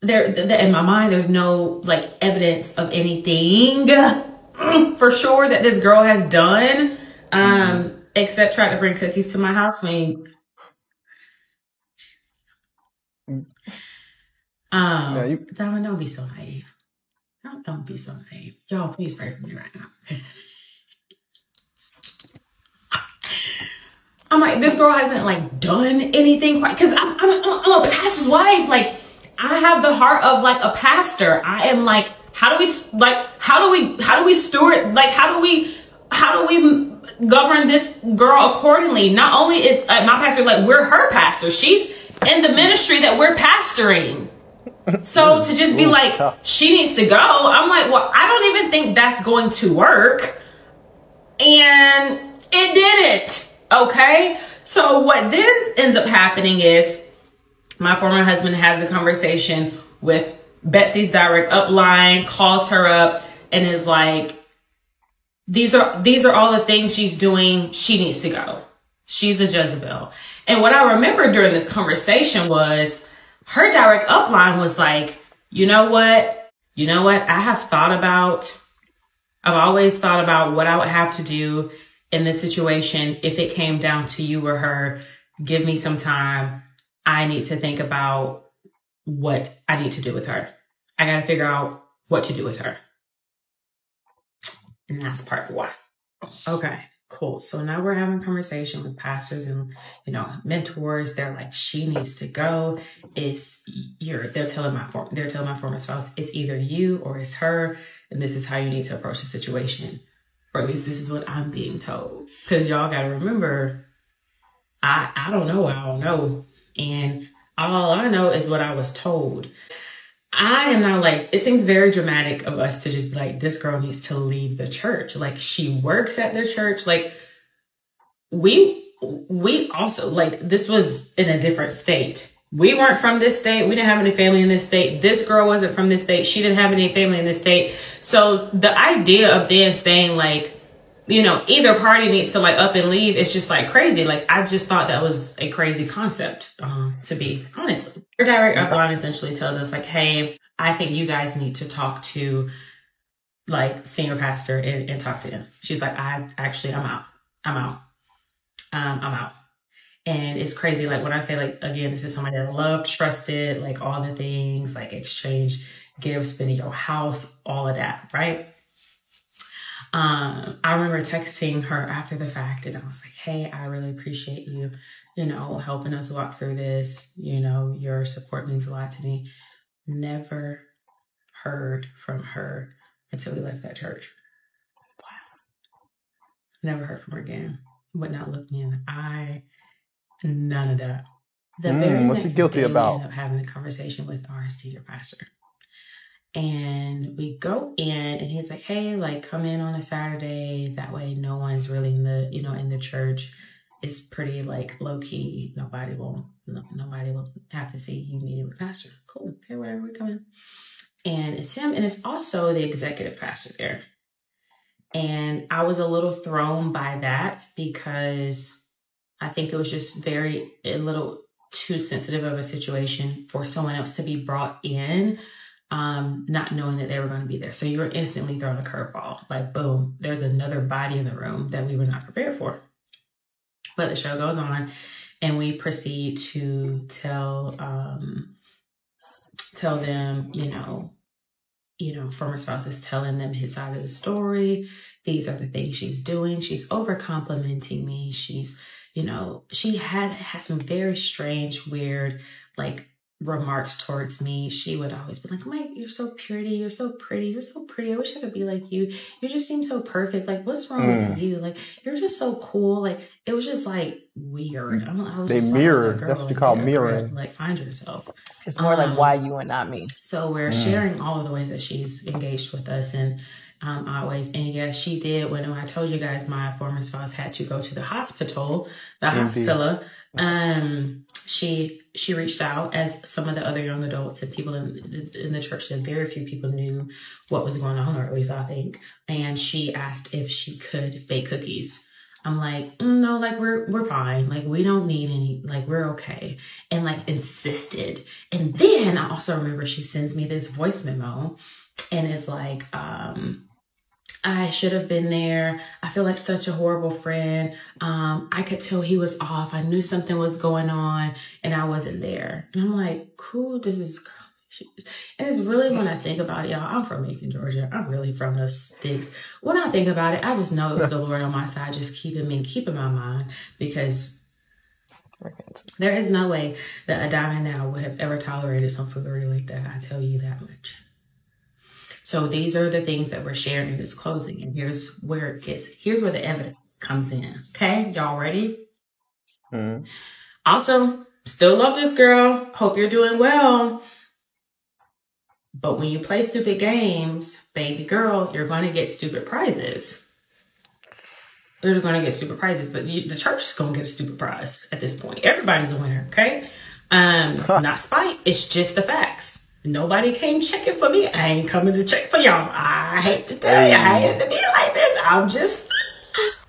Speaker 1: there. In my mind, there's no like evidence of anything for sure that this girl has done, except try to bring cookies to my house when. Diamond, don't be so naive. Don't be so naive. Y'all, please pray for me right now. I'm like, this girl hasn't like done anything quite, because I'm a pastor's wife. Like, I have the heart of like a pastor. I am like, how do we steward, like, how do we govern this girl accordingly? Not only is my pastor, like, we're her pastor. She's in the ministry that we're pastoring. So to just be like, she needs to go. I'm like, well, I don't even think that's going to work. And it didn't. Okay. So what this ends up happening is my former husband has a conversation with Betsy's direct upline, calls her up and is like, these are all the things she's doing. She needs to go. She's a Jezebel. And what I remember during this conversation was her direct upline was like, you know what? I've always thought about what I would have to do in this situation if it came down to you or her. Give me some time. I need to think about what I need to do with her. I got to figure out what to do with her. And that's part one. Okay, cool. So now we're having a conversation with pastors and, mentors. They're like, she needs to go. They're telling my former spouse, it's either you or it's her. And this is how you need to approach the situation. Or at least this is what I'm being told. Because y'all got to remember, I don't know. And all I know is what I was told. I am not like, it seems very dramatic of us to just be like, this girl needs to leave the church. Like, she works at the church. Like, we also, like, this was in a different state. We weren't from this state. We didn't have any family in this state. This girl wasn't from this state. She didn't have any family in this state. So the idea of then saying like, either party needs to like up and leave, it's just like crazy. Like, I just thought that was a crazy concept, to be honest. Your direct upline essentially tells us like, hey, I think you guys need to talk to like senior pastor and talk to him. She's like, I'm out. And it's crazy. Like when I say, like, again, this is somebody that I love, trusted, like all the things, like exchange gifts, been in your house, all of that, right? I remember texting her after the fact, and I was like, hey, I really appreciate you, you know, helping us walk through this. You know, your support means a lot to me. Never heard from her until we left that church. Wow. Never heard from her again. Would not look me in the eye. None of that. The very
Speaker 2: what's she
Speaker 1: next
Speaker 2: guilty
Speaker 1: day,
Speaker 2: about?
Speaker 1: we end up having a conversation with our senior pastor. And we go in, and he's like, hey, like, come in on a Saturday. That way no one's really in the, you know, in the church. It's pretty, like, low key. Nobody will have to see you meeting with pastor. Cool. Okay, whatever, we come in. And it's him, and it's also the executive pastor there. And I was a little thrown by that because I think it was just a little too sensitive of a situation for someone else to be brought in, not knowing that they were going to be there. So you were instantly thrown a curveball. Like, boom, there's another body in the room that we were not prepared for. But the show goes on, and we proceed to tell them, you know, former spouse is telling them his side of the story. These are the things she's doing. She's over complimenting me. She's, you know, she had some very strange, weird, like, remarks towards me. She would always be like, Mike, you're so pretty. You're so pretty. You're so pretty. I wish I could be like you. You just seem so perfect. Like, what's wrong with you? Like, you're just so cool. Like, it was just, like, weird.
Speaker 2: They mirrored. That's what you call mirroring.
Speaker 1: Like, find yourself.
Speaker 3: It's more like, why you and not me?
Speaker 1: So we're sharing all of the ways that she's engaged with us, and always. And yes, she did. When I told you guys my former spouse had to go to the hospital, hospital. She reached out, as some of the other young adults and people in the church did. Very few people knew what was going on, or at least I think. And she asked if she could bake cookies. I'm like, no, like, we're fine. Like, we don't need any, like, we're okay. And, like, insisted. And then I also remember she sends me this voice memo, and it's like, I should have been there. I feel like such a horrible friend. I could tell he was off. I knew something was going on, and I wasn't there. And I'm like, who does this girl? And it's really, when I think about it, y'all, I'm from Macon, Georgia. I'm really from the sticks. When I think about it, I just know it was the Lord on my side, just keeping my mind, because there is no way that a diamond now would have ever tolerated some foolery like that. I tell you that much. So these are the things that we're sharing in this closing, and here's where the evidence comes in. Okay, y'all ready? Also, still love this girl. Hope you're doing well. But when you play stupid games, baby girl, you're going to get stupid prizes. You're going to get stupid prizes, but the church is going to get a stupid prize at this point. Everybody's a winner, okay? Not spite. It's just the facts. Nobody came checking for me. I ain't coming to check for y'all. I hate to tell you, I hate to be like this. I'm just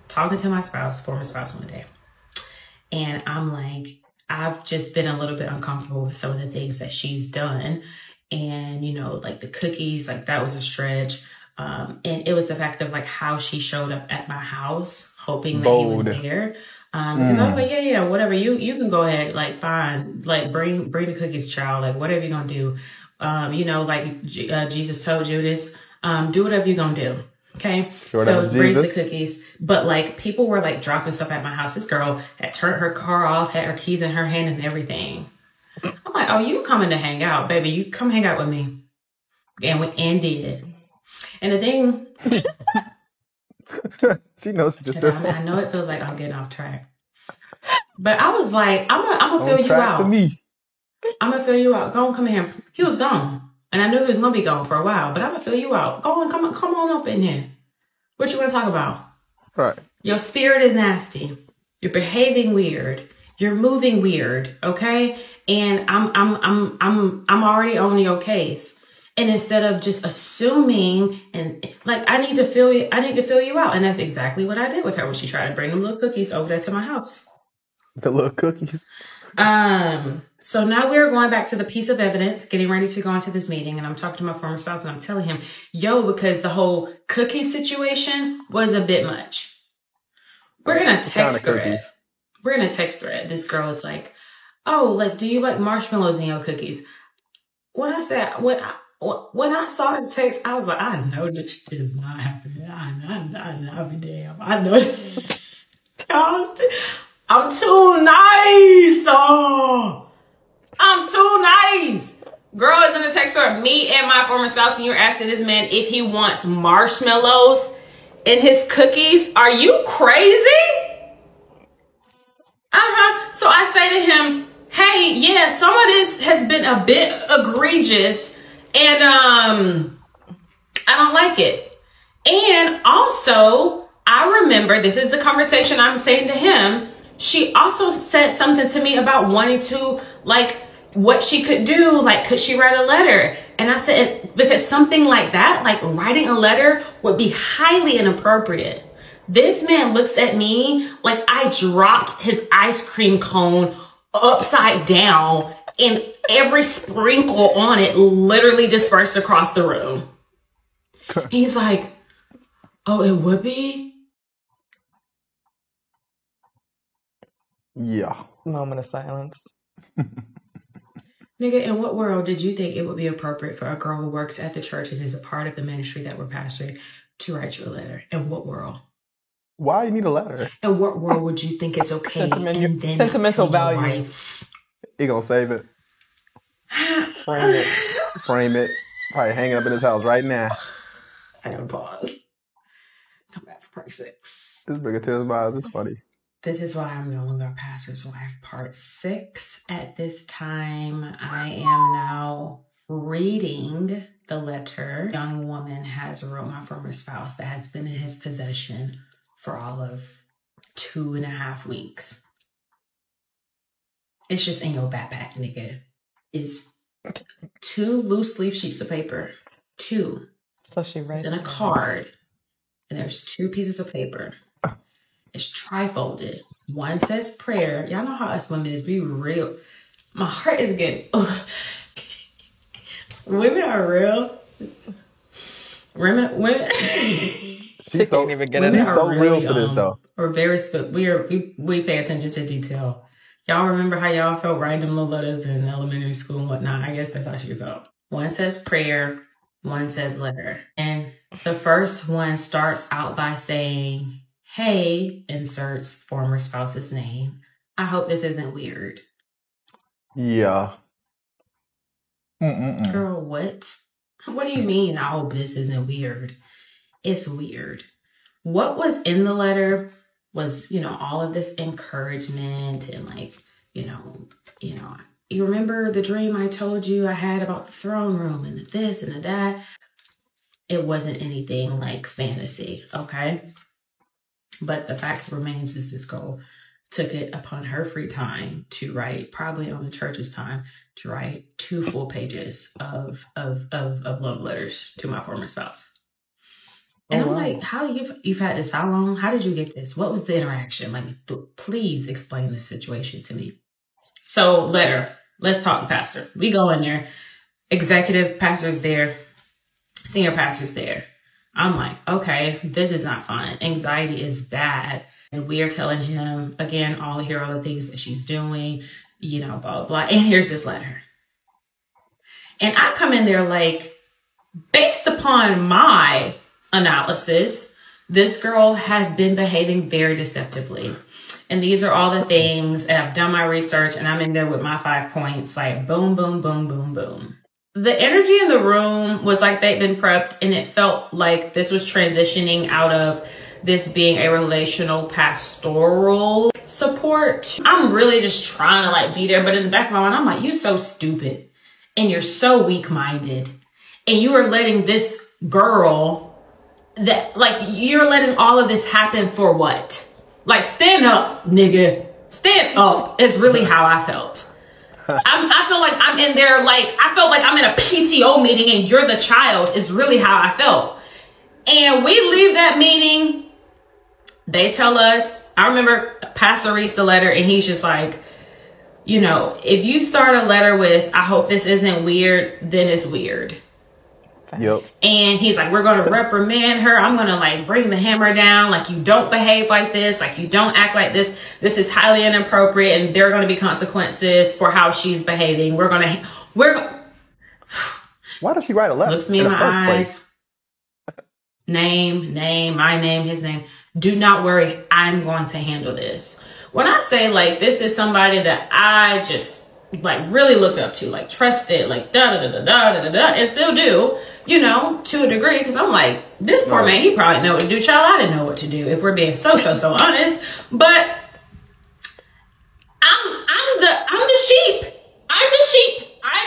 Speaker 1: talking to my former spouse one day. And I'm like, I've just been a little bit uncomfortable with some of the things that she's done. And, you know, like the cookies, like that was a stretch. And it was the fact of like how she showed up at my house, hoping that he was there. Because I was like, yeah, whatever. You can go ahead, like, fine. Like, bring the cookies, child. Like, whatever you're going to do. You know, like Jesus told Judas, do whatever you're going to do. Okay. So brings the cookies. But like, people were like dropping stuff at my house. This girl had turned her car off, had her keys in her hand and everything. I'm like, oh, you coming to hang out, baby. You come hang out with me. And did. And the thing.
Speaker 2: She knows she just
Speaker 1: I know it feels like I'm getting off track. But I was like, I'm gonna fill you out. I'm gonna fill you out. Go on, come here. He was gone. And I knew he was gonna be gone for a while, but I'm gonna fill you out. Go on, come on up in here. What you wanna talk about?
Speaker 2: Right.
Speaker 1: Your spirit is nasty. You're behaving weird. You're moving weird, okay? And I'm already on your case. And instead of just assuming and like, I need to fill you out. And that's exactly what I did with her when she tried to bring them little cookies over there to my house.
Speaker 2: The little cookies.
Speaker 1: So now we're going back to the piece of evidence, getting ready to go into this meeting. And I'm talking to my former spouse and I'm telling him, because the whole cookie situation was a bit much. We're in a text thread. we're in a text thread. This girl is like, oh, like, do you like marshmallows in your cookies? When I saw the text, I was like, I know this is not happening. I'll be damn. I know. I'm too nice. Oh, I'm too nice. Girl is in the text thread, me and my former spouse, and you're asking this man if he wants marshmallows in his cookies. Are you crazy? So I say to him, hey, yeah, some of this has been a bit egregious, and I don't like it. And also, I remember, this is the conversation I'm saying to him, she also said something to me about wanting to, like, what she could do, like, could she write a letter? And I said, because something like that, like writing a letter, would be highly inappropriate. This man looks at me like I dropped his ice cream cone upside down and every sprinkle on it literally dispersed across the room. He's like, oh, it would be?
Speaker 2: Yeah.
Speaker 3: Moment of silence.
Speaker 1: Nigga, in what world did you think it would be appropriate for a girl who works at the church and is a part of the ministry that we're pastoring to write you a letter? In what world?
Speaker 2: Why you need a letter?
Speaker 1: In what world would you think it's okay?
Speaker 3: Sentimental value.
Speaker 2: He gonna save it. Frame it. Frame it. Probably hanging up in his house right now.
Speaker 1: I gotta pause. Come back for part 6.
Speaker 2: This bring a tears by. This is funny.
Speaker 1: This is why I'm no longer a pastor's wife. Part 6. At this time, I am now reading the letter a young woman has wrote my former spouse that has been in his possession for all of 2.5 weeks. It's just in your backpack, nigga. It's 2 loose leaf sheets of paper. 2.
Speaker 3: So she writes.
Speaker 1: It's in a card. And there's 2 pieces of paper. It's tri-folded. One says prayer. Y'all know how us women is. Be real. My heart is getting... Women are real. Women...
Speaker 2: She's so, even get it. So real to this, though.
Speaker 1: We're very... We pay attention to detail. Y'all remember how y'all felt writing them little letters in elementary school and whatnot? I guess that's how she felt. One says prayer. One says letter. And the first one starts out by saying... Hey, inserts former spouse's name. I hope this isn't weird.
Speaker 2: Yeah.
Speaker 1: Girl, what? What do you mean I hope this isn't weird? It's weird. What was in the letter was, all of this encouragement and like, you remember the dream I told you I had about the throne room and the this and the that? It wasn't anything like fantasy, okay? But the fact remains is this girl took it upon her free time to write, probably on the church's time, to write 2 full pages of love letters to my former spouse. And I'm like, how you've had this how long? How did you get this? What was the interaction? Like, please explain the situation to me. So letter, let's talk to pastor. We go in there, executive pastor's there, senior pastor's there. I'm like, okay, this is not fun. Anxiety is bad. And we are telling him, again, all the things that she's doing, blah, blah, blah. And here's this letter. And I come in there like, based upon my analysis, this girl has been behaving very deceptively. And these are all the things, and I've done my research, and I'm in there with my 5 points, like boom, boom, boom, boom, boom. The energy in the room was like they'd been prepped, and it felt like this was transitioning out of this being a relational pastoral support. I'm really just trying to like be there, but in the back of my mind, I'm like, you're so stupid and you're so weak-minded, and you are letting this girl that like you're letting all of this happen for what? Like, stand up, nigga. Stand up is really how I felt. I feel like I'm in there, like, I felt like I'm in a PTO meeting and you're the child is really how I felt. And we leave that meeting. They tell us, I remember Pastor reads the letter and he's just like, if you start a letter with, I hope this isn't weird, then it's weird.
Speaker 3: Okay.
Speaker 2: Yep.
Speaker 1: And he's like, we're going to reprimand her. I'm going to like bring the hammer down. Like, you don't behave like this. Like, you don't act like this. This is highly inappropriate. And there are going to be consequences for how she's behaving. Why
Speaker 2: does she write a letter?
Speaker 1: Looks me in my eyes. Name, my name, his name. Do not worry. I'm going to handle this. When I say like, this is somebody that I just like really looked up to, like trusted, like and still do, you know, to a degree. Cause I'm like, this poor man, he probably know what to do. Child, I didn't know what to do, if we're being so honest. But I'm the sheep. I'm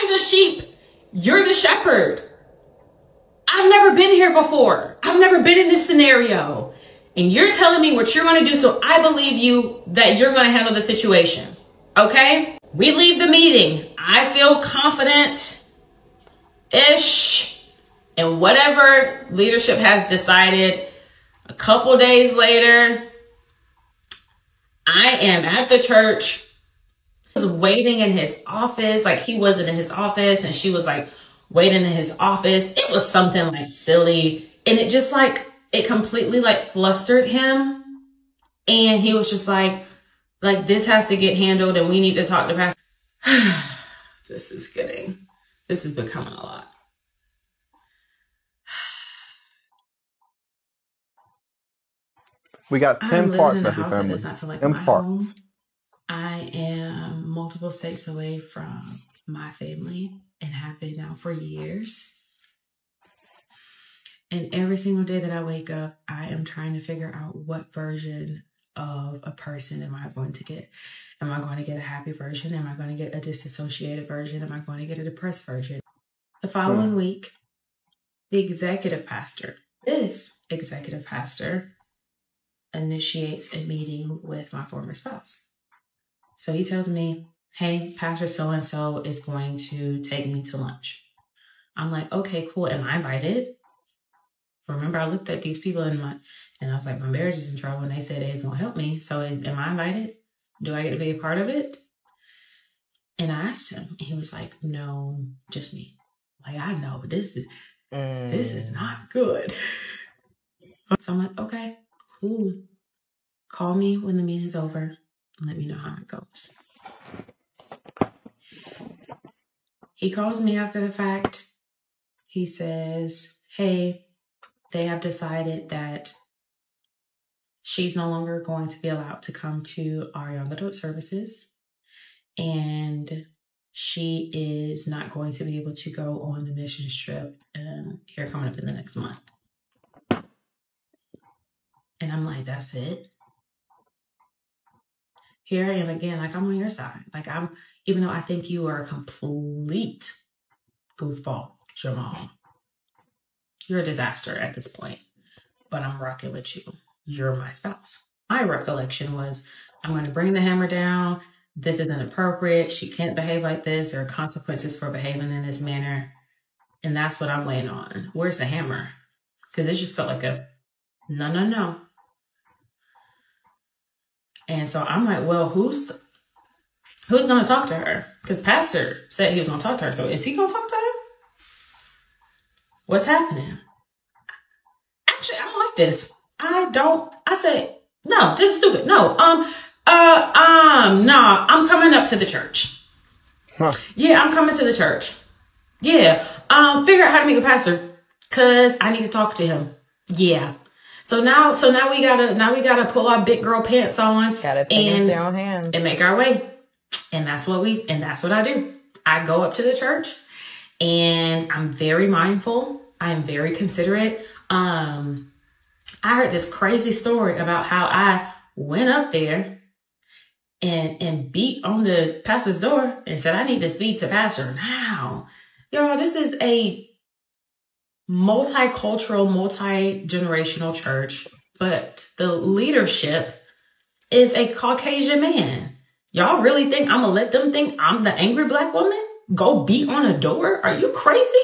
Speaker 1: the sheep. You're the shepherd. I've never been here before. I've never been in this scenario. And you're telling me what you're going to do. So I believe you that you're going to handle the situation. Okay. We leave the meeting. I feel confident-ish in whatever leadership has decided. A couple days later, I am at the church. I was waiting in his office. Like, he wasn't in his office and she was like waiting in his office. It was something like silly. And it just like, it completely like flustered him. And he was just like, this has to get handled and we need to talk to Pastor. This is becoming a lot.
Speaker 2: We got 10 parts,
Speaker 1: Messy Family. Does not feel like my home. I am multiple states away from my family and have been now for years. And every single day that I wake up, I am trying to figure out what version of a person am I going to get? Am I going to get a happy version? Am I going to get a disassociated version? Am I going to get a depressed version? The following week, this executive pastor, initiates a meeting with my former spouse. So he tells me, hey, Pastor so-and-so is going to take me to lunch. I'm like, okay, cool. Am I invited? Remember, I looked at these people and I was like, my marriage is in trouble and they said it's going to help me. So am I invited? Do I get to be a part of it? And I asked him, and he was like, no, just me. Like, I know, but this is not good. So I'm like, okay, cool. Call me when the meeting's over and let me know how it goes. He calls me after the fact. He says, hey, they have decided that she's no longer going to be allowed to come to our young adult services. And she is not going to be able to go on the missions trip here coming up in the next month. And I'm like, that's it? Here I am again, like I'm on your side. Like even though I think you are a complete goofball, Jamal. You're a disaster at this point, but I'm rocking with you. You're my spouse. My recollection was, I'm going to bring the hammer down. This isn't appropriate. She can't behave like this. There are consequences for behaving in this manner. And that's what I'm waiting on. Where's the hammer? Because it just felt like a no. And so I'm like, well, who's going to talk to her? Because Pastor said he was going to talk to her. So is he going to talk to her? What's happening? Actually, I don't like this. I said, no, this is stupid. No, no, I'm coming up to the church. Huh. Yeah, I'm coming to the church. Yeah. Figure out how to meet with Pastor because I need to talk to him. Yeah. So now we gotta pull our big girl pants on and make our way. And that's what I do. I go up to the church and I'm very mindful. I am very considerate. I heard this crazy story about how I went up there and beat on the pastor's door and said, I need to speak to Pastor now. Y'all, this is a multicultural, multi-generational church, but the leadership is a Caucasian man. Y'all really think I'm gonna let them think I'm the angry black woman? Go beat on a door? Are you crazy?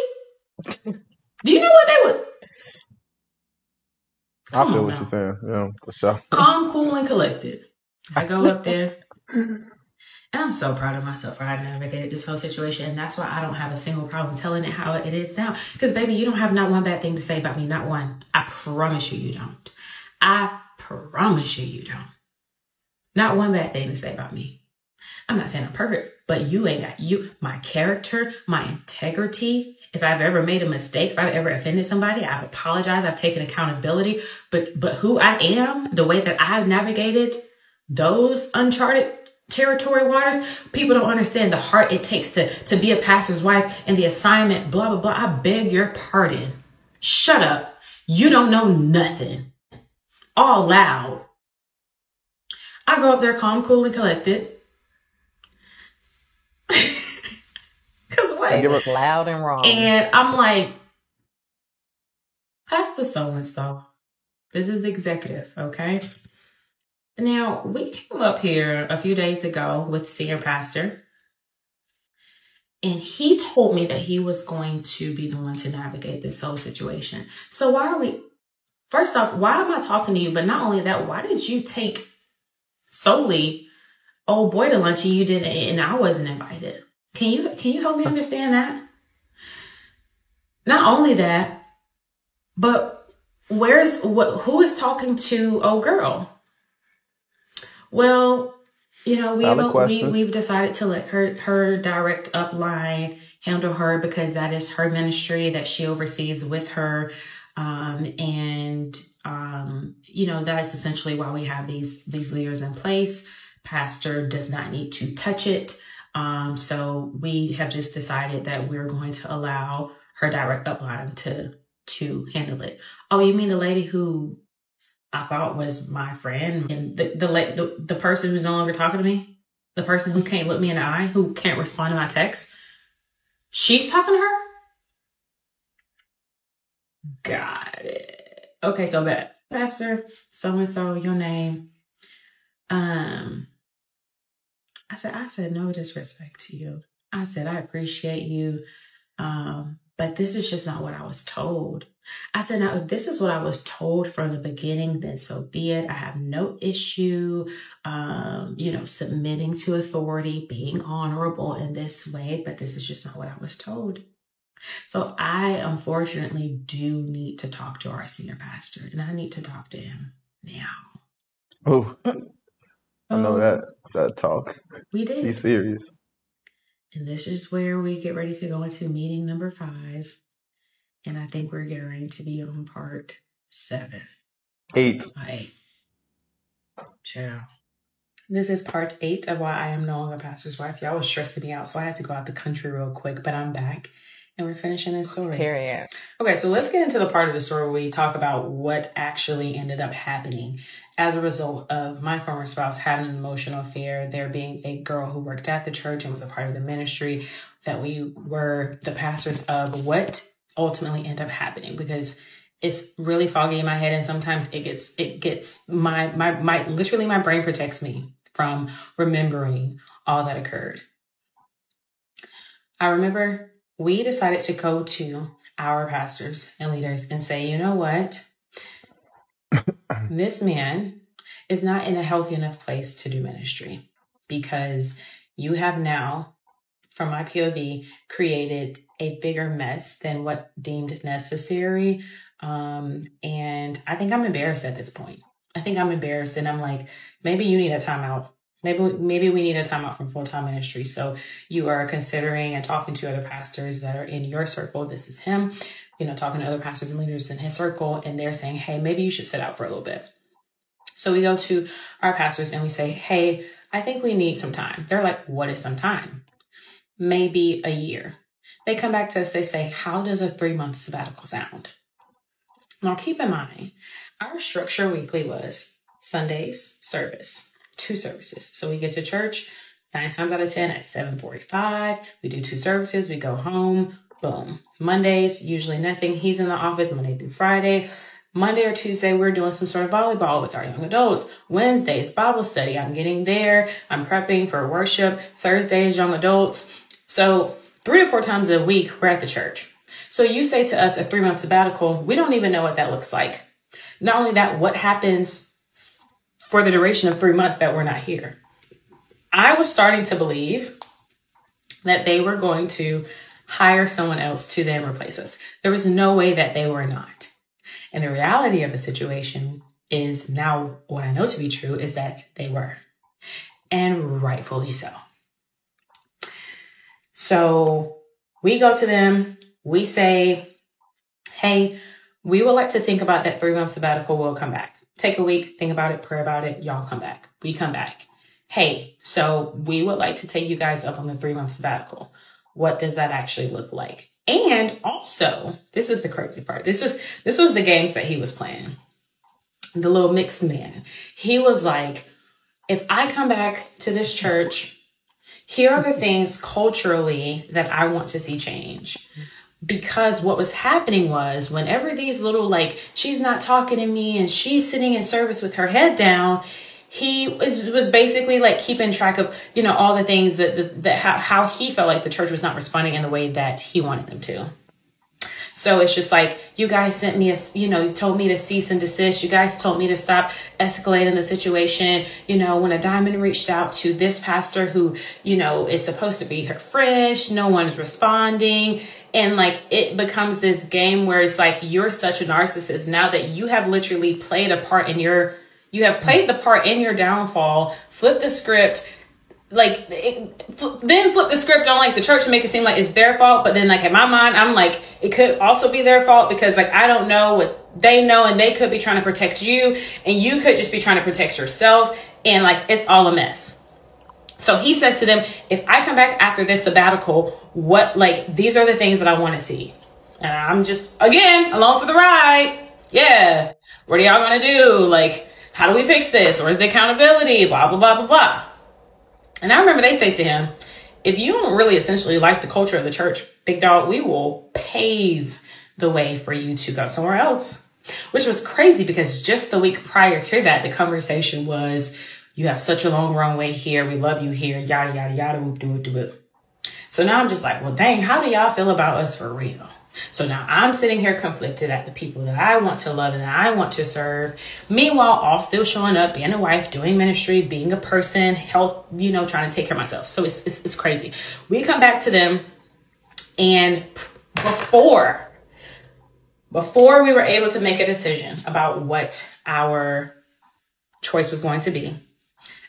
Speaker 1: Do you know what they would?
Speaker 2: I feel what you're saying. Yeah, for sure.
Speaker 1: Calm, cool, and collected. I go up there And I'm so proud of myself for how I navigated this whole situation. And that's why I don't have a single problem telling it how it is now. Because, baby, you don't have not one bad thing to say about me. Not one. I promise you, you don't. I promise you, you don't. Not one bad thing to say about me. I'm not saying I'm perfect, but you ain't got my character, my integrity. If I've ever made a mistake, if I've ever offended somebody, I've apologized, I've taken accountability. But who I am, the way that I've navigated those uncharted territory waters, people don't understand the heart it takes to be a pastor's wife and the assignment, blah, blah, blah. I beg your pardon. Shut up. You don't know nothing. All loud. I go up there calm, cool, and collected. Because what?
Speaker 3: They look loud and wrong.
Speaker 1: And I'm like, Pastor so-and-so. This is the executive, okay? Now, we came up here a few days ago with senior pastor. And he told me that he was going to be the one to navigate this whole situation. So why are we... First off, why am I talking to you? But not only that, why did you take solely old boy to lunch and you didn't, and I wasn't invited? Can you help me understand that? Not only that, but who is talking to old girl? Well, you know, we've decided to let her direct upline handle her because that is her ministry that she oversees with her. You know, that's essentially why we have these leaders in place. Pastor does not need to touch it. So we have just decided that we're going to allow her direct upline to handle it. Oh, you mean the lady who I thought was my friend, and the person who's no longer talking to me, the person who can't look me in the eye, who can't respond to my text, she's talking to her? Got it. Okay, so that Pastor so-and-so, your name. I said, no disrespect to you. I said, I appreciate you. But this is just not what I was told. I said, now, if this is what I was told from the beginning, then so be it. I have no issue, submitting to authority, being honorable in this way, but this is just not what I was told. So I, unfortunately, do need to talk to our senior pastor, and I need to talk to him now.
Speaker 2: Oh, I know that talk.
Speaker 1: We did.
Speaker 2: She's serious.
Speaker 1: And this is where we get ready to go into meeting number 5. And I think we're getting ready to be on part 7.
Speaker 2: 8.
Speaker 1: 8. Ciao. This is part 8 of why I am no longer pastor's wife. Y'all was stressing me out, so I had to go out the country real quick, but I'm back. And we're finishing this story.
Speaker 3: Period.
Speaker 1: Okay, so let's get into the part of the story where we talk about what actually ended up happening as a result of my former spouse having an emotional affair, there being a girl who worked at the church and was a part of the ministry that we were the pastors of, what ultimately ended up happening, because it's really foggy in my head. And sometimes it gets literally my brain protects me from remembering all that occurred. I remember we decided to go to our pastors and leaders and say, you know what? This man is not in a healthy enough place to do ministry, because you have now, from my POV, created a bigger mess than what deemed necessary. And I think I'm embarrassed at this point. I think I'm embarrassed, and I'm like, maybe you need a timeout. Maybe we need a timeout from full-time ministry. So you are considering and talking to other pastors that are in your circle. This is him, talking to other pastors and leaders in his circle. And they're saying, hey, maybe you should sit out for a little bit. So we go to our pastors and we say, hey, I think we need some time. They're like, what is some time? Maybe a year. They come back to us. They say, how does a 3-month sabbatical sound? Now, keep in mind, our structure weekly was Sundays, service. 2 services. So we get to church 9 times out of 10 at 7:45. We do 2 services. We go home. Boom. Mondays, usually nothing. He's in the office Monday through Friday. Monday or Tuesday, we're doing some sort of volleyball with our young adults. Wednesdays, Bible study. I'm getting there. I'm prepping for worship. Thursdays, young adults. So 3 to 4 times a week, we're at the church. So you say to us a 3-month sabbatical, we don't even know what that looks like. Not only that, what happens for the duration of 3 months that we're not here? I was starting to believe that they were going to hire someone else to then replace us. There was no way that they were not. And the reality of the situation is now what I know to be true is that they were. And rightfully so. So we go to them, we say, hey, we would like to think about that 3-month sabbatical. We'll come back. Take a week, think about it, pray about it. Y'all come back. We come back. Hey, so we would like to take you guys up on the 3-month sabbatical. What does that actually look like? And also, this is the crazy part. This was the games that he was playing. The little mixed man. He was like, if I come back to this church, here are the things culturally that I want to see change. Because what was happening was whenever these little, like, she's not talking to me and she's sitting in service with her head down, he was basically like keeping track of, all the things that how he felt like the church was not responding in the way that he wanted them to. So it's just like, you guys sent me you told me to cease and desist. You guys told me to stop escalating the situation. When a diamond reached out to this pastor who, is supposed to be her friend, no one's responding. And like, it becomes this game where it's like, you're such a narcissist now that you have literally played a part in played the part in your downfall, flip the script, then flip the script on like the church to make it seem like it's their fault. But then like in my mind, I'm like, it could also be their fault because like, I don't know what they know and they could be trying to protect you and you could just be trying to protect yourself. And like, it's all a mess. So he says to them, if I come back after this sabbatical, these are the things that I want to see. And I'm just, again, along for the ride. Yeah. What are y'all going to do? Like, how do we fix this? Where's the accountability? Blah, blah, blah, blah, blah. And I remember they say to him, if you don't really essentially like the culture of the church, big dog, we will pave the way for you to go somewhere else. Which was crazy because just the week prior to that, the conversation was, you have such a long runway here. We love you here. Yada, yada, yada. Whoop, do, whoop, do, whoop. So now I'm just like, well, dang, how do y'all feel about us for real? So now I'm sitting here conflicted at the people that I want to love and that I want to serve. Meanwhile, all still showing up, being a wife, doing ministry, being a person, health, trying to take care of myself. So it's crazy. We come back to them, and before we were able to make a decision about what our choice was going to be,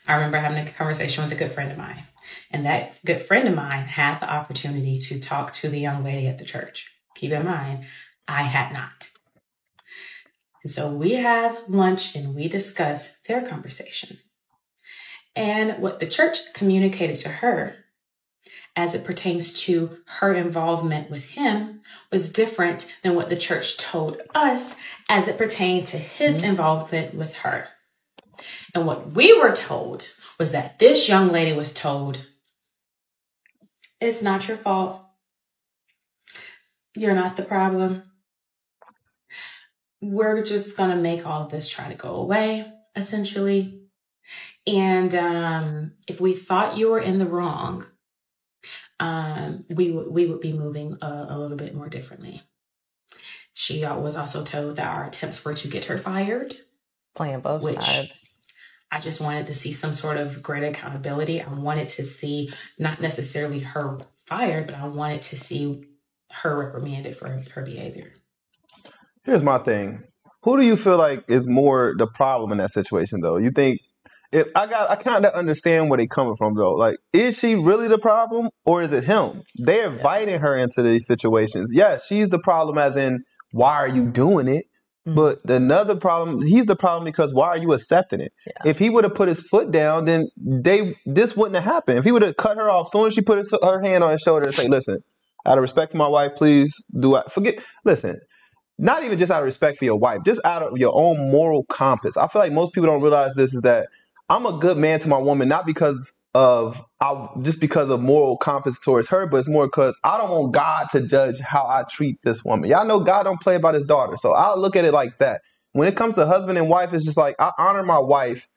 Speaker 1: I remember having a conversation with a good friend of mine. And that good friend of mine had the opportunity to talk to the young lady at the church. Keep in mind, I had not. And so we have lunch and we discuss their conversation. And what the church communicated to her as it pertains to her involvement with him was different than what the church told us as it pertained to his involvement with her. And what we were told was that this young lady was told, it's not your fault. You're not the problem. We're just going to make all of this try to go away, essentially. And if we thought you were in the wrong, we would be moving a little bit more differently. She was also told that our attempts were to get her fired.
Speaker 3: Playing both sides.
Speaker 1: I just wanted to see some sort of greater accountability. I wanted to see not necessarily her fired, but I wanted to see her reprimanded for her behavior.
Speaker 2: Here's my thing. Who do you feel like is more the problem in that situation, though? You think I kind of understand where they coming from, though. Like, is she really the problem or is it him? They're inviting her into these situations. Yeah, she's the problem as in, why are you doing it? But another problem, he's the problem because why are you accepting it? Yeah. If he would have put his foot down, then this wouldn't have happened. If he would have cut her off, as soon as she put her hand on his shoulder and say, listen, out of respect for my wife, please listen, not even just out of respect for your wife, just out of your own moral compass. I feel like most people don't realize this is that I'm a good man to my woman, not because of moral compass towards her, but it's more because I don't want God to judge how I treat this woman. Y'all know God don't play about his daughter. So I'll look at it like that. When it comes to husband and wife, it's just like I honor my wife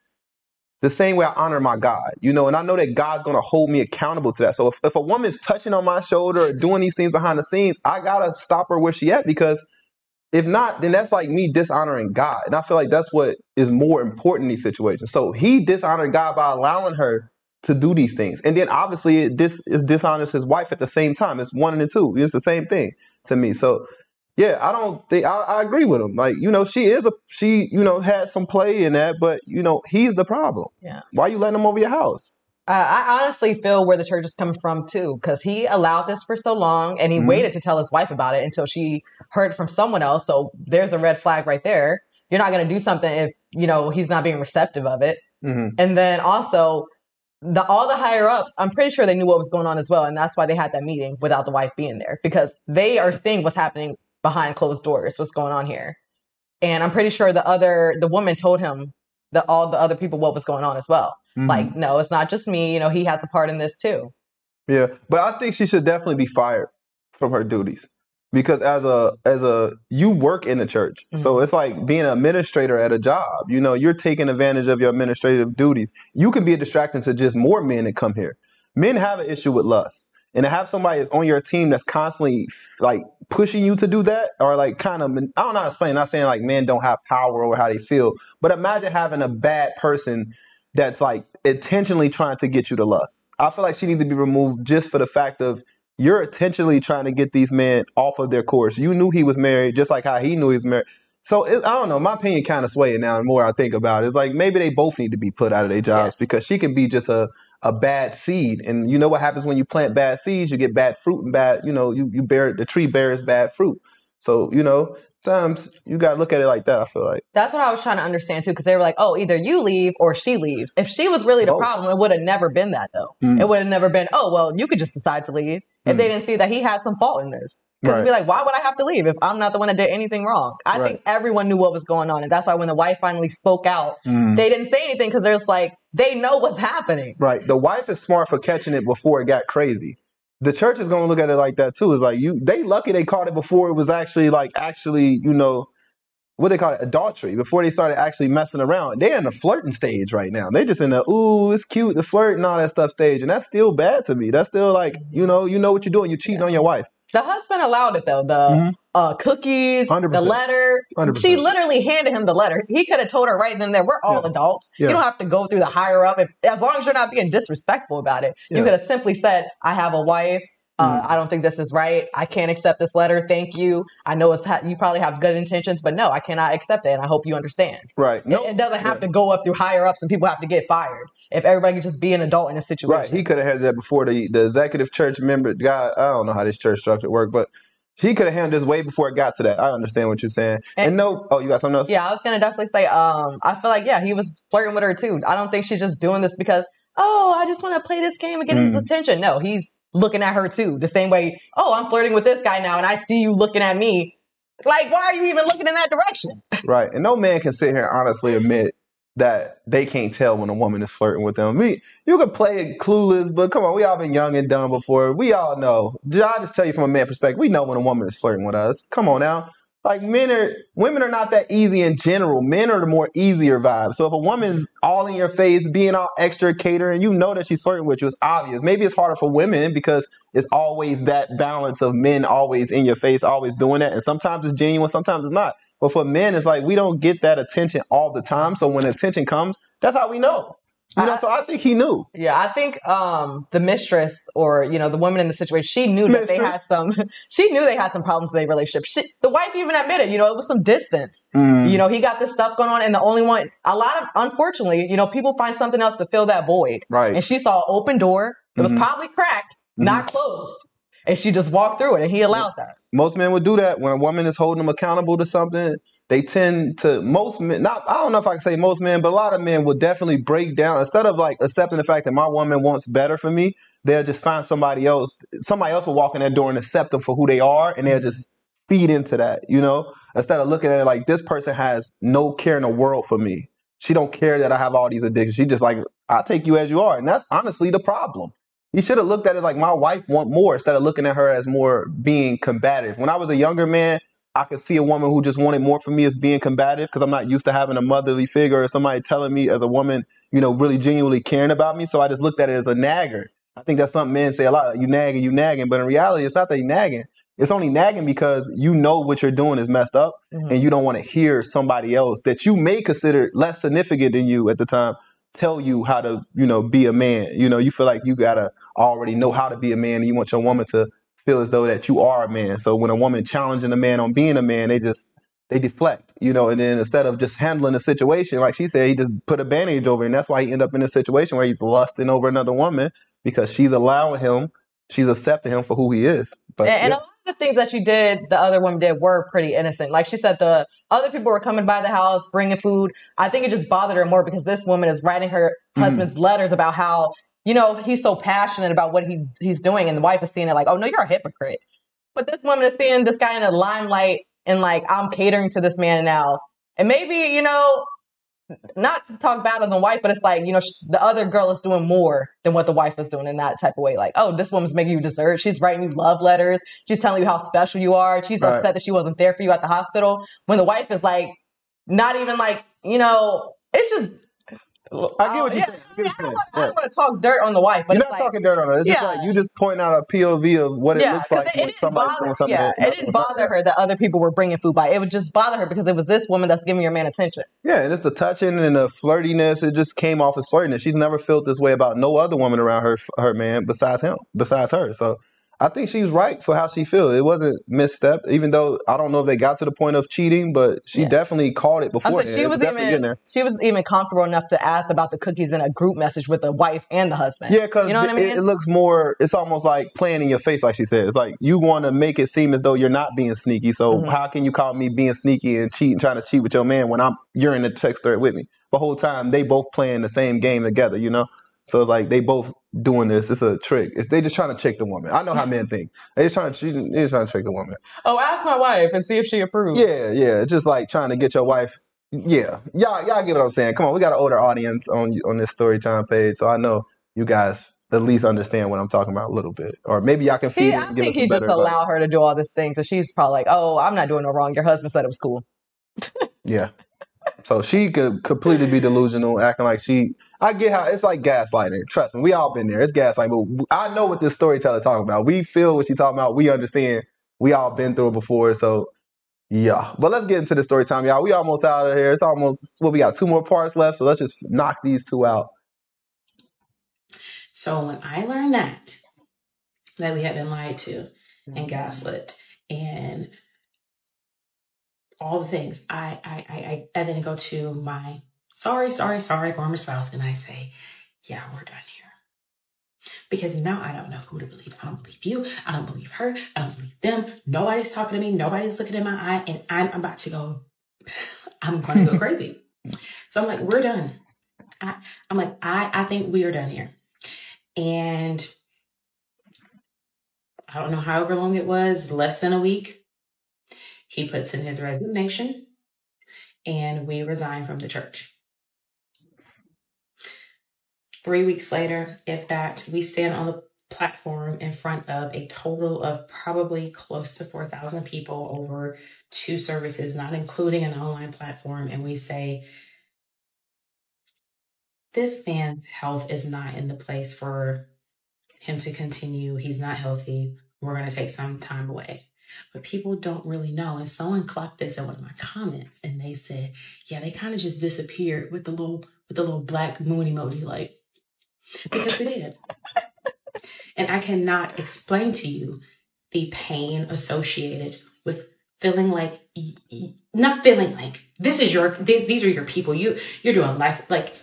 Speaker 2: the same way I honor my God, and I know that God's going to hold me accountable to that. So if a woman's touching on my shoulder or doing these things behind the scenes, I got to stop her where she at, because if not, then that's like me dishonoring God. And I feel like that's what is more important in these situations. So he dishonored God by allowing her to do these things. And then obviously this is dishonors his wife at the same time. It's one and two. It's the same thing to me. So yeah, I don't think I agree with him. Like, she had some play in that, but he's the problem.
Speaker 3: Yeah.
Speaker 2: Why you letting him over your house?
Speaker 3: I honestly feel where the church is coming from too, because he allowed this for so long and he waited to tell his wife about it until she heard it from someone else. So there's a red flag right there. You're not going to do something if, he's not being receptive of it. And then also all the higher ups, I'm pretty sure they knew what was going on as well. And that's why they had that meeting without the wife being there, because they are seeing what's happening behind closed doors, what's going on here. And I'm pretty sure the woman told him all the other people what was going on as well. Like, no, it's not just me. He has a part in this too.
Speaker 2: Yeah, but I think she should definitely be fired from her duties, because as a you work in the church, so it's like being an administrator at a job. You're taking advantage of your administrative duties. You can be a distraction to just more men that come here. Men have an issue with lust. And to have somebody that's on your team that's constantly like pushing you to do that, or like kind of, I don't know how to explain, not saying like men don't have power over how they feel, but imagine having a bad person that's like intentionally trying to get you to lust. I feel like she needs to be removed just for the fact of you're intentionally trying to get these men off of their course. You knew he was married, just like how he knew he was married. So I don't know. My opinion kind of swaying now. The more I think about it, it's like maybe they both need to be put out of their jobs, because she can be just a bad seed. And you know what happens when you plant bad seeds? You get bad fruit, and the tree bears bad fruit. So, sometimes you got to look at it like that, I feel like.
Speaker 3: That's what I was trying to understand too, because they were like, oh, either you leave or she leaves. If she was really the problem, it would have never been that though. It would have never been, oh, well, you could just decide to leave if they didn't see that he had some fault in this. Because it'd be like, why would I have to leave if I'm not the one that did anything wrong? I think everyone knew what was going on. And that's why when the wife finally spoke out, they didn't say anything, because there's like, they know what's happening. Right.
Speaker 2: The wife is smart for catching it before it got crazy. The church is going to look at it like that too. It's like, they lucky they caught it before it was actually, what they call it, adultery, before they started actually messing around. They're in the flirting stage right now. They're just in the, ooh, it's cute, the flirt and all that stuff stage. And that's still bad to me. That's still like, you know what you're doing. You're cheating on your wife.
Speaker 3: The husband allowed it though. The cookies, 100%. The letter. 100%. She literally handed him the letter. He could have told her right then and there, we're all adults. You don't have to go through the higher up. As long as you're not being disrespectful about it. You could have simply said, I have a wife. I don't think this is right. I can't accept this letter. Thank you. I know you probably have good intentions, but no, I cannot accept it. And I hope you understand.
Speaker 2: Right.
Speaker 3: No, it doesn't have to go up through higher ups and people have to get fired. If everybody could just be an adult in a situation.
Speaker 2: Right. He could have had that before the executive church member guy. I don't know how this church structure worked, but he could have handled this way before it got to that. I understand what you're saying. And no, you got something else?
Speaker 3: Yeah, I was going to definitely say, I feel like, he was flirting with her too. I don't think she's just doing this because, I just want to play this game and get his attention. No, he's looking at her too. The same way, I'm flirting with this guy now and I see you looking at me. Like, why are you even looking in that direction?
Speaker 2: Right. And no man can sit here and honestly admit that they can't tell when a woman is flirting with them. You can play it clueless, but come on, we all been young and dumb before. We all know. I'll just tell you from a man perspective, we know when a woman is flirting with us. Come on now. Like women are not that easy in general. Men are the more easier vibe. So if a woman's all in your face, being all extra catering, you know that she's flirting with you, it's obvious. Maybe it's harder for women because it's always that balance of men always in your face, always doing that. And sometimes it's genuine, sometimes it's not. But for men, it's like we don't get that attention all the time. So when attention comes, that's how we know. So I think he knew.
Speaker 3: Yeah, I think the mistress or, the woman in the situation, she knew that they had some problems in their relationship. The wife even admitted, it was some distance. He got this stuff going on and the only one, unfortunately, people find something else to fill that void.
Speaker 2: Right.
Speaker 3: And she saw an open door. It was probably cracked, not closed. And she just walked through it and he allowed that.
Speaker 2: Most men would do that when a woman is holding them accountable to something. They tend to, most men, I don't know if I can say most men, but a lot of men will definitely break down. Instead of like accepting the fact that my woman wants better for me, they'll just find somebody else. Somebody else will walk in that door and accept them for who they are. And they'll just feed into that, instead of looking at it like this person has no care in the world for me. She don't care that I have all these addictions. She just like, I'll take you as you are. And that's honestly the problem. You should have looked at it like my wife want more instead of looking at her as more being combative. When I was a younger man, I could see a woman who just wanted more from me as being combative because I'm not used to having a motherly figure or somebody telling me as a woman, really genuinely caring about me. So I just looked at it as a nagger. I think that's something men say a lot, you nagging. But in reality, it's not that you nagging. It's only nagging because you know what you're doing is messed up and you don't want to hear somebody else that you may consider less significant than you at the time tell you how to, be a man. You feel like you gotta already know how to be a man, and you want your woman to feel as though that you are a man. So when a woman challenging a man on being a man, they deflect, and then instead of just handling the situation, like she said, he just put a bandage over it, and that's why he ended up in a situation where he's lusting over another woman because she's allowing him, she's accepting him for who he is. But
Speaker 3: and a lot of the things that she did, the other woman did, were pretty innocent. Like she said, the other people were coming by the house, bringing food. I think it just bothered her more because this woman is writing her husband's letters about how, he's so passionate about what he's doing. And the wife is seeing it like, oh, no, you're a hypocrite. But this woman is seeing this guy in the limelight and like, I'm catering to this man now. And maybe, not to talk bad on the wife, but it's like, the other girl is doing more than what the wife is doing in that type of way. Like, oh, this woman's making you dessert. She's writing you love letters. She's telling you how special you are. She's upset that she wasn't there for you at the hospital. When the wife is like, not even like, it's just.
Speaker 2: I get what you're saying.
Speaker 3: I don't want to talk dirt on the wife, but
Speaker 2: you're not talking dirt on her. It's just like you just pointing out a POV of what it looks like when somebody's doing something.
Speaker 3: It didn't bother her that other people were bringing food by. It would just bother her because it was this woman that's giving your man attention.
Speaker 2: Yeah, and it's the touching and the flirtiness. It just came off as flirtiness. She's never felt this way about no other woman around her man besides her. So I think she's right for how she feels. It wasn't misstep, even though I don't know if they got to the point of cheating, but she definitely called it before.
Speaker 3: She was even comfortable enough to ask about the cookies in a group message with the wife and the husband.
Speaker 2: Yeah, because it looks more, it's almost like playing in your face, like she said. It's like you want to make it seem as though you're not being sneaky. So how can you call me being sneaky and cheating, trying to cheat with your man when you're in the text thread with me? The whole time they both playing the same game together, So it's like they both doing this. It's a trick. They just trying to trick the woman. I know how men think. They just trying to trick the woman.
Speaker 3: Oh, ask my wife and see if she approves.
Speaker 2: Yeah. Just like trying to get your wife. Yeah. Y'all get what I'm saying. Come on, we got an older audience on this story time page, so I know you guys at least understand what I'm talking about a little bit. Or maybe y'all can feed it and give us some better advice.
Speaker 3: Allow her to do all this thing, so she's probably like, oh, I'm not doing no wrong. Your husband said it was cool.
Speaker 2: Yeah. So she could completely be delusional, acting like I get how it's like gaslighting. Trust me, we all been there. It's gaslighting. But I know what this storyteller talking about. We feel what she's talking about. We understand. We all been through it before. So yeah. But let's get into the story time, y'all. We almost out of here. It's almost we got 2 more parts left. So let's just knock these 2 out.
Speaker 1: So when I learned that we had been lied to and gaslit and all the things, I then go to my sorry former spouse and I say, yeah, we're done here. Because now I don't know who to believe. I don't believe you. I don't believe her. I don't believe them. Nobody's talking to me. Nobody's looking in my eye. And I'm about to go, I'm going to go crazy. So I'm like, we're done. I think we are done here. And I don't know however long it was, less than a week. He puts in his resignation and we resign from the church. 3 weeks later, if that, we stand on the platform in front of a total of probably close to 4,000 people over 2 services, not including an online platform. And we say, this man's health is not in the place for him to continue. He's not healthy. We're going to take some time away. But people don't really know. And someone clocked this in one of my comments and they said, yeah, they kind of just disappeared with the little black moon emoji, like, because we did. And I cannot explain to you the pain associated with feeling like, not feeling like these are your people. You're doing life. Like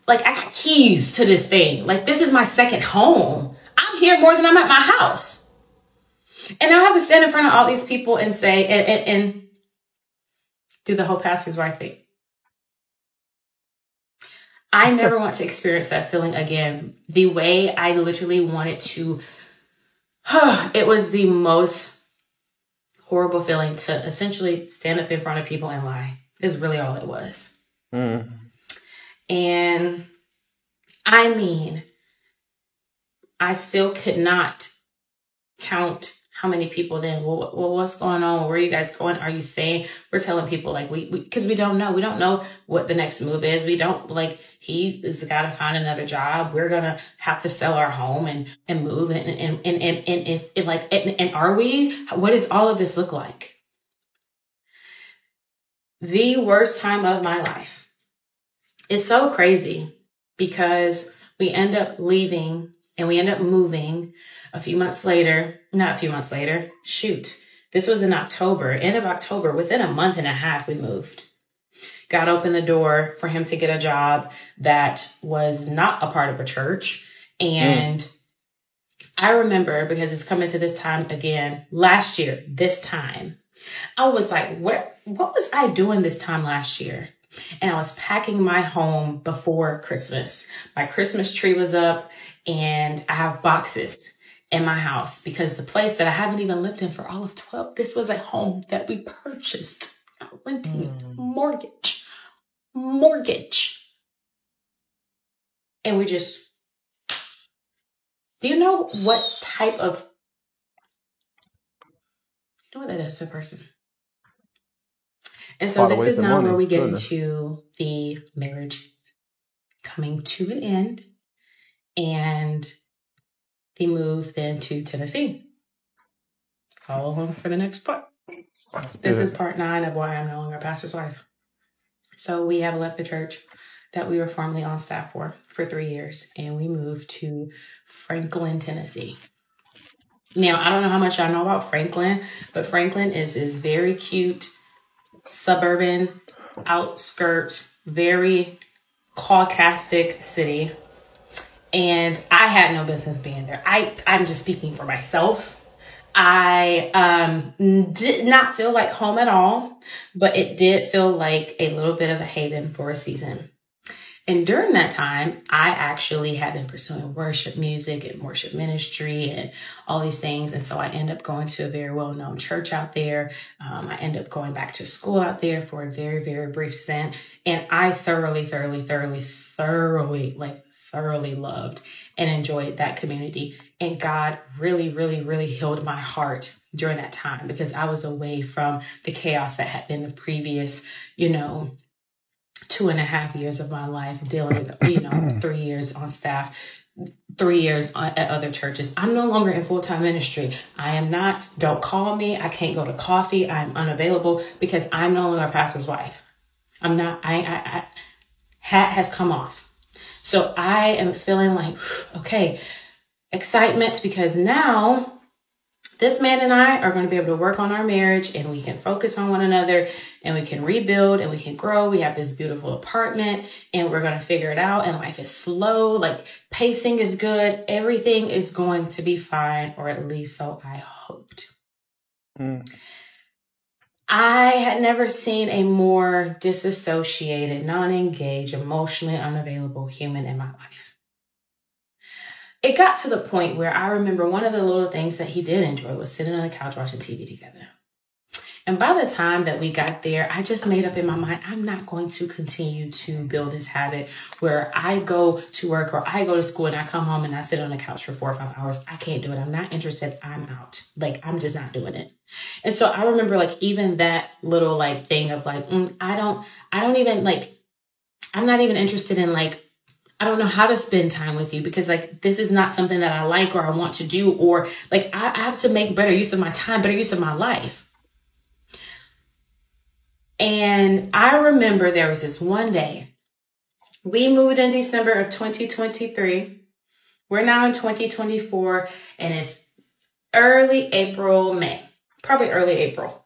Speaker 1: I got keys to this thing. Like, this is my second home. I'm here more than I'm at my house. And I have to stand in front of all these people and say, and do the whole pastor's wife thing. I never want to experience that feeling again. The way I literally wanted to, it was the most horrible feeling to essentially stand up in front of people and lie. Is really all it was. Mm. And I mean, I still could not count how many people then, well, what's going on? Where are you guys going? Are you saying, we're telling people like because we don't know. We don't know what the next move is. We don't, like, he has got to find another job. We're going to have to sell our home and move. And are we, what does all of this look like? The worst time of my life. It's so crazy because we end up leaving and we end up moving a few months later, not a few months later, shoot. This was in October, end of October. Within a month and a half, we moved. God opened the door for him to get a job that was not a part of a church. And I remember, because it's coming to this time again, last year, this time, I was like, what was I doing this time last year? And I was packing my home before Christmas. My Christmas tree was up and I have boxes in my house because the place that I haven't even lived in for all of 12, this was a home that we purchased, renting, mortgage. And we just, do you know what type of, you know what that is to a person? And so this is now where we get into the marriage coming to an end and the move then to Tennessee. Follow along for the next part. This is part 9 of why I'm no longer a pastor's wife. So we have left the church that we were formerly on staff for 3 years, and we moved to Franklin, Tennessee. Now, I don't know how much y'all know about Franklin, but Franklin is very cute, suburban, outskirt, very caucastic city. And I had no business being there. I'm just speaking for myself. I did not feel like home at all, but it did feel like a little bit of a haven for a season. And during that time, I actually had been pursuing worship music and worship ministry and all these things. And so I ended up going to a very well-known church out there. I ended up going back to school out there for a very, very brief stint. And I thoroughly loved and enjoyed that community. And God really, really, really healed my heart during that time because I was away from the chaos that had been the previous, 2.5 years of my life dealing with, 3 years on staff, 3 years at other churches. I'm no longer in full-time ministry. I am not, don't call me. I can't go to coffee. I'm unavailable because I'm no longer a pastor's wife. I'm not, hat has come off. So I am feeling like, okay, excitement because now this man and I are going to be able to work on our marriage and we can focus on one another and we can rebuild and we can grow. We have this beautiful apartment and we're going to figure it out. And life is slow, like pacing is good. Everything is going to be fine, or at least so I hoped. I had never seen a more disassociated, non-engaged, emotionally unavailable human in my life. It got to the point where I remember one of the little things that he did enjoy was sitting on the couch watching TV together. And by the time that we got there, I just made up in my mind, I'm not going to continue to build this habit where I go to work or I go to school and I come home and I sit on the couch for 4 or 5 hours. I can't do it. I'm not interested. I'm out. Like, I'm just not doing it. And so I remember like even that little like thing of like, I don't even like, I'm not even interested in like, I don't know how to spend time with you because like, this is not something that I like or I want to do, or like, I have to make better use of my time, better use of my life. And I remember there was this one day, we moved in December of 2023. We're now in 2024 and it's early April, May, probably early April.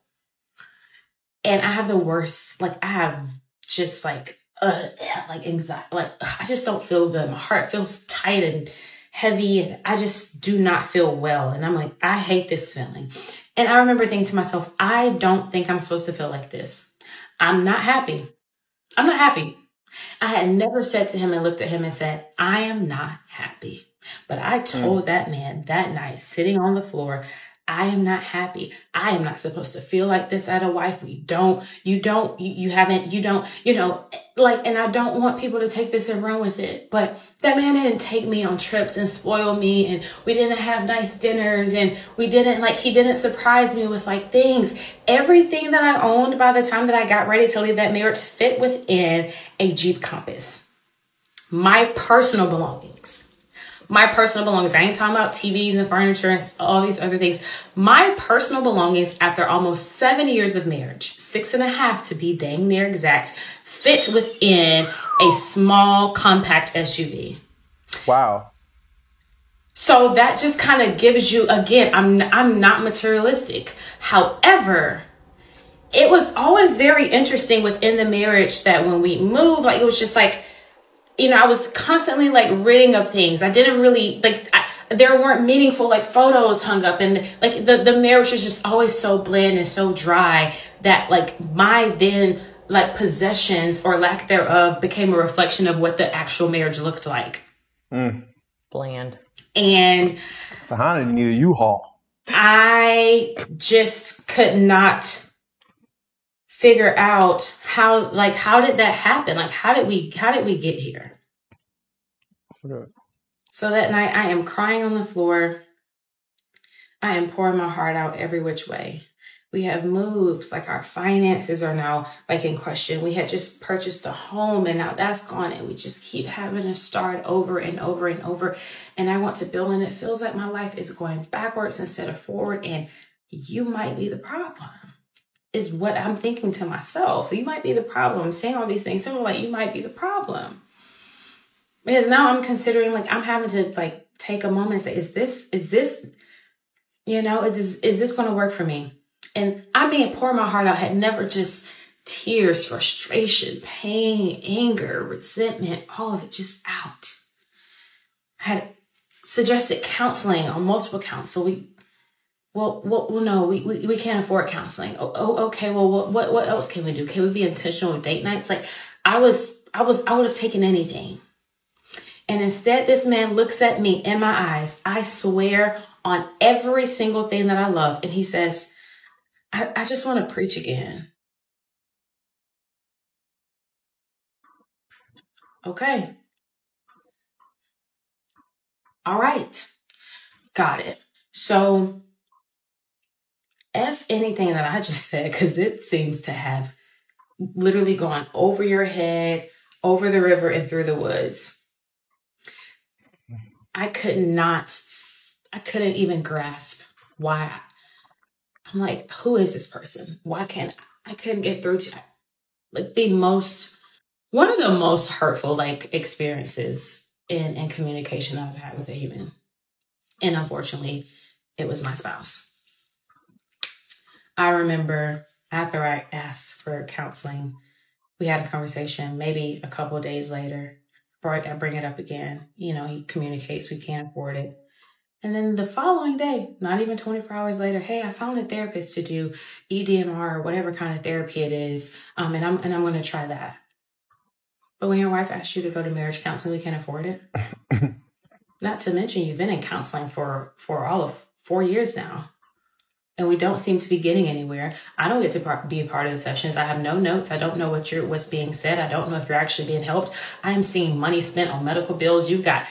Speaker 1: And I have the worst, like I have just like anxiety, like I just don't feel good. My heart feels tight and heavy and I just do not feel well. And I'm like, I hate this feeling. And I remember thinking to myself, I don't think I'm supposed to feel like this. I'm not happy. I'm not happy. I had never said to him and looked at him and said, I am not happy. But I told that man that night, sitting on the floor, I am not happy. I am not supposed to feel like this as a wife. You haven't, like, and I don't want people to take this and run with it. But that man didn't take me on trips and spoil me. And we didn't have nice dinners and he didn't surprise me with like things. Everything that I owned by the time that I got ready to leave that marriage fit within a Jeep Compass. My personal belongings, my personal belongings, I ain't talking about TVs and furniture and all these other things. My personal belongings, after almost 7 years of marriage, 6.5 to be dang near exact, fit within a small compact SUV.
Speaker 2: Wow.
Speaker 1: So that just kind of gives you, again, I'm not materialistic. However, it was always very interesting within the marriage that when we moved, like, it was just like, you know, I was constantly like ridding of things. I didn't really there weren't meaningful like photos hung up, and like the marriage was just always so bland and so dry that like my then like possessions or lack thereof became a reflection of what the actual marriage looked like.
Speaker 3: Bland.
Speaker 1: And
Speaker 2: so Honade need a U-Haul.
Speaker 1: I just could not figure out how did that happen? Like, how did we get here?
Speaker 2: Good.
Speaker 1: So that night I am crying on the floor. I am pouring my heart out every which way. We have moved, like our finances are now like in question. We had just purchased a home and now that's gone, and we just keep having to start over and over and over. And I want to build, and it feels like my life is going backwards instead of forward. And you might be the problem, is what I'm thinking to myself. You might be the problem. I'm saying all these things. So like, you might be the problem. Because now I'm considering, like, I'm having to like take a moment and say, is this, you know, is this going to work for me? And I mean, pour my heart out, had never just tears, frustration, pain, anger, resentment, all of it just out. I had suggested counseling on multiple counts. So we can't afford counseling. Okay. Well, what else can we do? Can we be intentional with date nights? Like I would have taken anything. And instead, this man looks at me in my eyes. I swear on every single thing that I love. And he says, I just want to preach again. Okay. All right. Got it. So F anything that I just said, because it seems to have literally gone over your head, over the river, and through the woods. I couldn't even grasp why. I'm like, who is this person? Why can't I couldn't get through to like one of the most hurtful like experiences in communication I've had with a human. And unfortunately, it was my spouse. I remember after I asked for counseling, we had a conversation, maybe a couple of days later, I bring it up again. You know, he communicates, we can't afford it. And then the following day, not even 24 hours later, hey, I found a therapist to do EDMR or whatever kind of therapy it is. And I'm going to try that. But when your wife asks you to go to marriage counseling, we can't afford it. Not to mention you've been in counseling for all of 4 years now. And we don't seem to be getting anywhere. I don't get to be a part of the sessions. I have no notes. I don't know what's being said. I don't know if you're actually being helped. I am seeing money spent on medical bills. You've got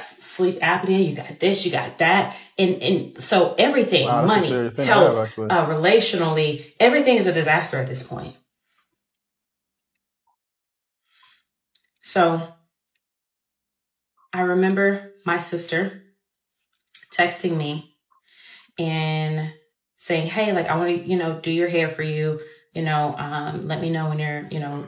Speaker 1: sleep apnea. You got this. You got that. And so everything, money, health, relationally, everything is a disaster at this point. So I remember my sister texting me and saying, hey, like, I want to, do your hair for you, let me know when you're,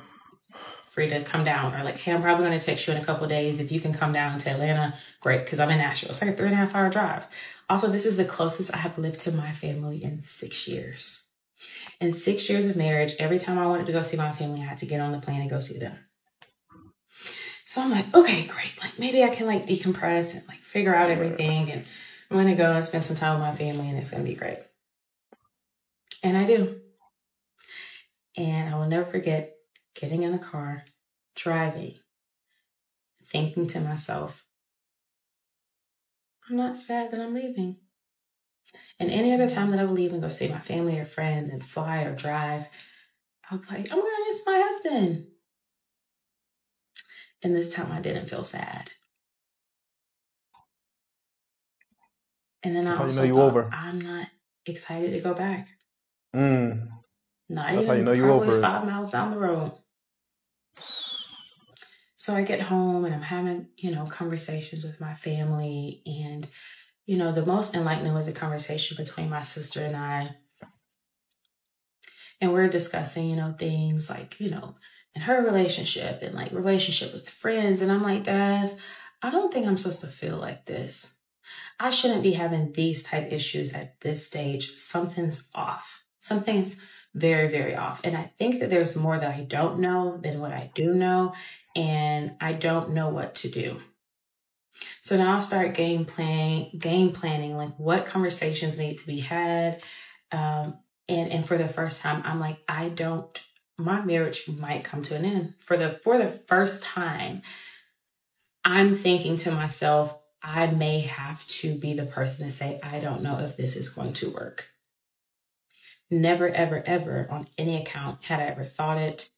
Speaker 1: free to come down. Or like, hey, I'm probably going to text you in a couple of days. If you can come down to Atlanta, great. Cause I'm in Nashville. It's like a 3.5 hour drive. Also, this is the closest I have lived to my family in 6 years. In 6 years of marriage, every time I wanted to go see my family, I had to get on the plane and go see them. So I'm like, okay, great. Like maybe I can like decompress and like figure out everything. And I'm going to go and spend some time with my family and it's going to be great. And I do. And I will never forget getting in the car, driving, thinking to myself, I'm not sad that I'm leaving. And any other time that I would leave and go see my family or friends and fly or drive, I would be like, I'm going to miss my husband. And this time I didn't feel sad. And then I also thought, I'm not excited to go back. Not
Speaker 2: That's
Speaker 1: even probably 5 miles down the road. So I get home and I'm having, conversations with my family. And, the most enlightening was a conversation between my sister and I. And we're discussing, things like, in her relationship and like relationship with friends. And I'm like, Daz, I don't think I'm supposed to feel like this. I shouldn't be having these type issues at this stage. Something's off. Something's very, very off. And I think that there's more that I don't know than what I do know. And I don't know what to do. So now I'll start game planning, like what conversations need to be had. And for the first time, I'm like, my marriage might come to an end. For the first time, I'm thinking to myself, I may have to be the person to say, I don't know if this is going to work. Never, ever, ever on any account had I ever thought it,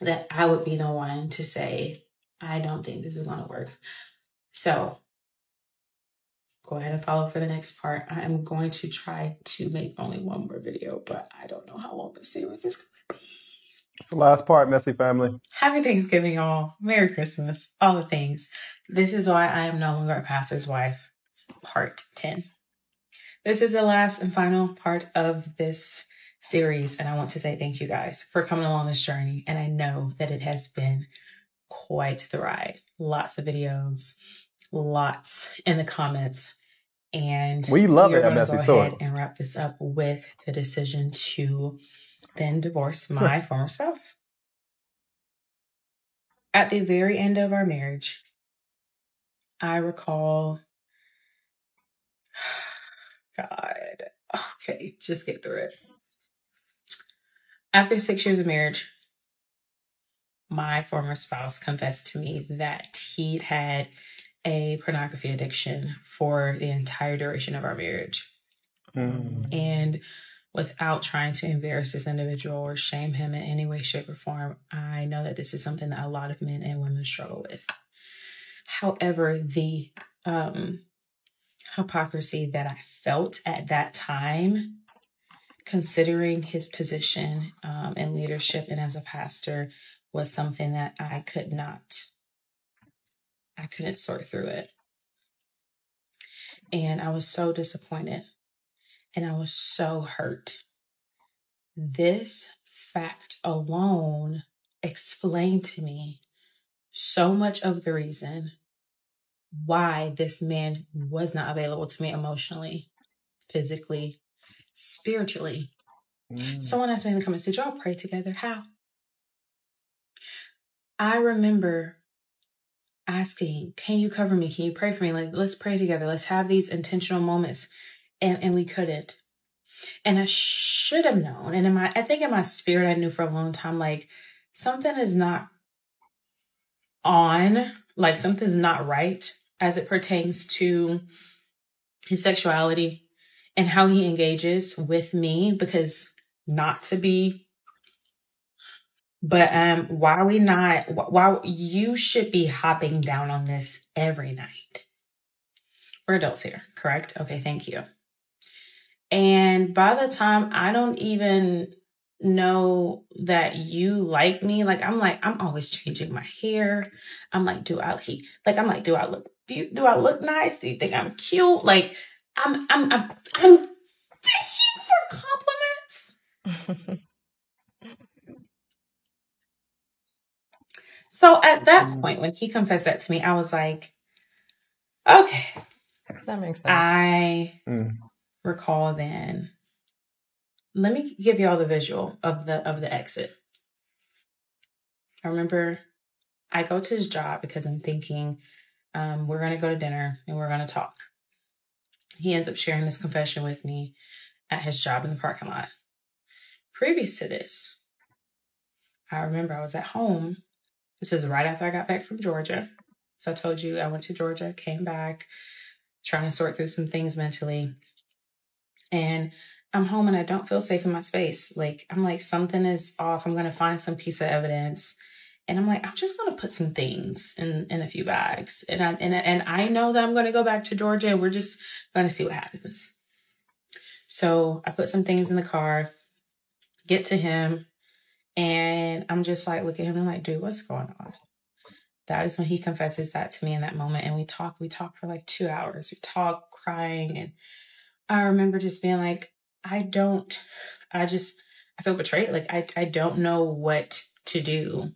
Speaker 1: that I would be the one to say, I don't think this is going to work. So go ahead and follow for the next part. I am going to try to make only one more video, but I don't know how long the series is going to be.
Speaker 2: It's the last part, Messy Family.
Speaker 1: Happy Thanksgiving, y'all. Merry Christmas. All the things. This is why I am no longer a pastor's wife. Part 10. This is the last and final part of this series, and I want to say thank you guys for coming along this journey. And I know that it has been quite the ride. Lots of videos, lots in the comments, and
Speaker 2: we love it.
Speaker 1: We're going to go ahead and wrap this up with the decision to then divorce my former spouse. At the very end of our marriage, I recall, God, okay, just get through it. After 6 years of marriage, my former spouse confessed to me that he'd had a pornography addiction for the entire duration of our marriage. And without trying to embarrass this individual or shame him in any way, shape, or form, I know that this is something that a lot of men and women struggle with. However, the hypocrisy that I felt at that time, considering his position in leadership and as a pastor, was something that I couldn't sort through it. And I was so disappointed and I was so hurt. This fact alone explained to me so much of the reason why this man was not available to me emotionally, physically, spiritually. Someone asked me in the comments, did y'all pray together? How? I remember asking, can you cover me? Can you pray for me? Like, let's pray together. Let's have these intentional moments. And we couldn't. And I should have known. And I think in my spirit, I knew for a long time, like, something is not on, like something's not right as it pertains to his sexuality and how he engages with me, because not to be, but why you should be hopping down on this every night. We're adults here, correct? Okay, thank you. And by the time I don't even know that you like me, I'm always changing my hair. I'm like, do I look nice? Do you think I'm cute? Like, I'm fishing for compliments. So at that point, when he confessed that to me, I was like, okay,
Speaker 3: that makes sense.
Speaker 1: I recall then. Let me give y'all the visual of the exit. I remember I go to his job because I'm thinking we're going to go to dinner and we're going to talk. He ends up sharing this confession with me at his job in the parking lot. Previous to this, I remember I was at home. This was right after I got back from Georgia. So I told you I went to Georgia, came back, trying to sort through some things mentally. And I'm home and I don't feel safe in my space. Like, I'm like, something is off. I'm going to find some piece of evidence. And I'm like, I'm just going to put some things in a few bags. And I know that I'm going to go back to Georgia and we're just going to see what happens. So I put some things in the car, get to him, and I'm just like, look at him and I'm like, dude, what's going on? That is when he confesses that to me in that moment. And we talk for like 2 hours. We talk, crying. And I remember just being like, I feel betrayed. Like, I don't know what to do.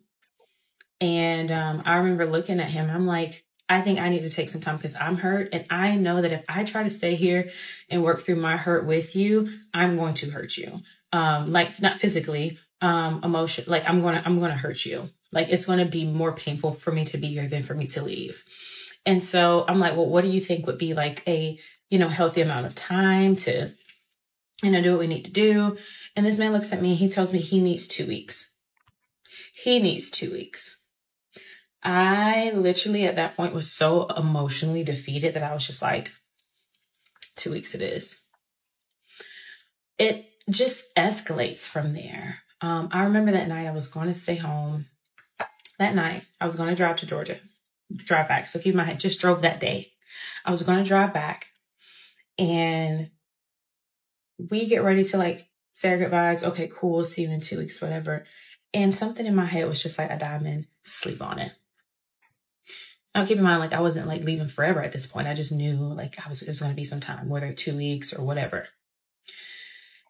Speaker 1: And I remember looking at him. I'm like, I think I need to take some time because I'm hurt. And I know that if I try to stay here and work through my hurt with you, I'm going to hurt you. Like, not physically, emotion, like I'm going to hurt you. Like, it's going to be more painful for me to be here than for me to leave. And so I'm like, well, what do you think would be like a, healthy amount of time to, do what we need to do? And this man looks at me and he tells me he needs 2 weeks. He needs 2 weeks. I literally at that point was so emotionally defeated that I was just like, 2 weeks it is. It just escalates from there. I remember that night I was going to stay home. That night I was going to drive to Georgia, drive back. So keep in mind, I just drove that day. I was going to drive back and we get ready to like say our goodbyes. Okay, cool. See you in 2 weeks, whatever. And something in my head was just like, a diamond, sleep on it. Now, keep in mind, like, I wasn't like leaving forever at this point. I just knew like it was going to be some time, whether 2 weeks or whatever.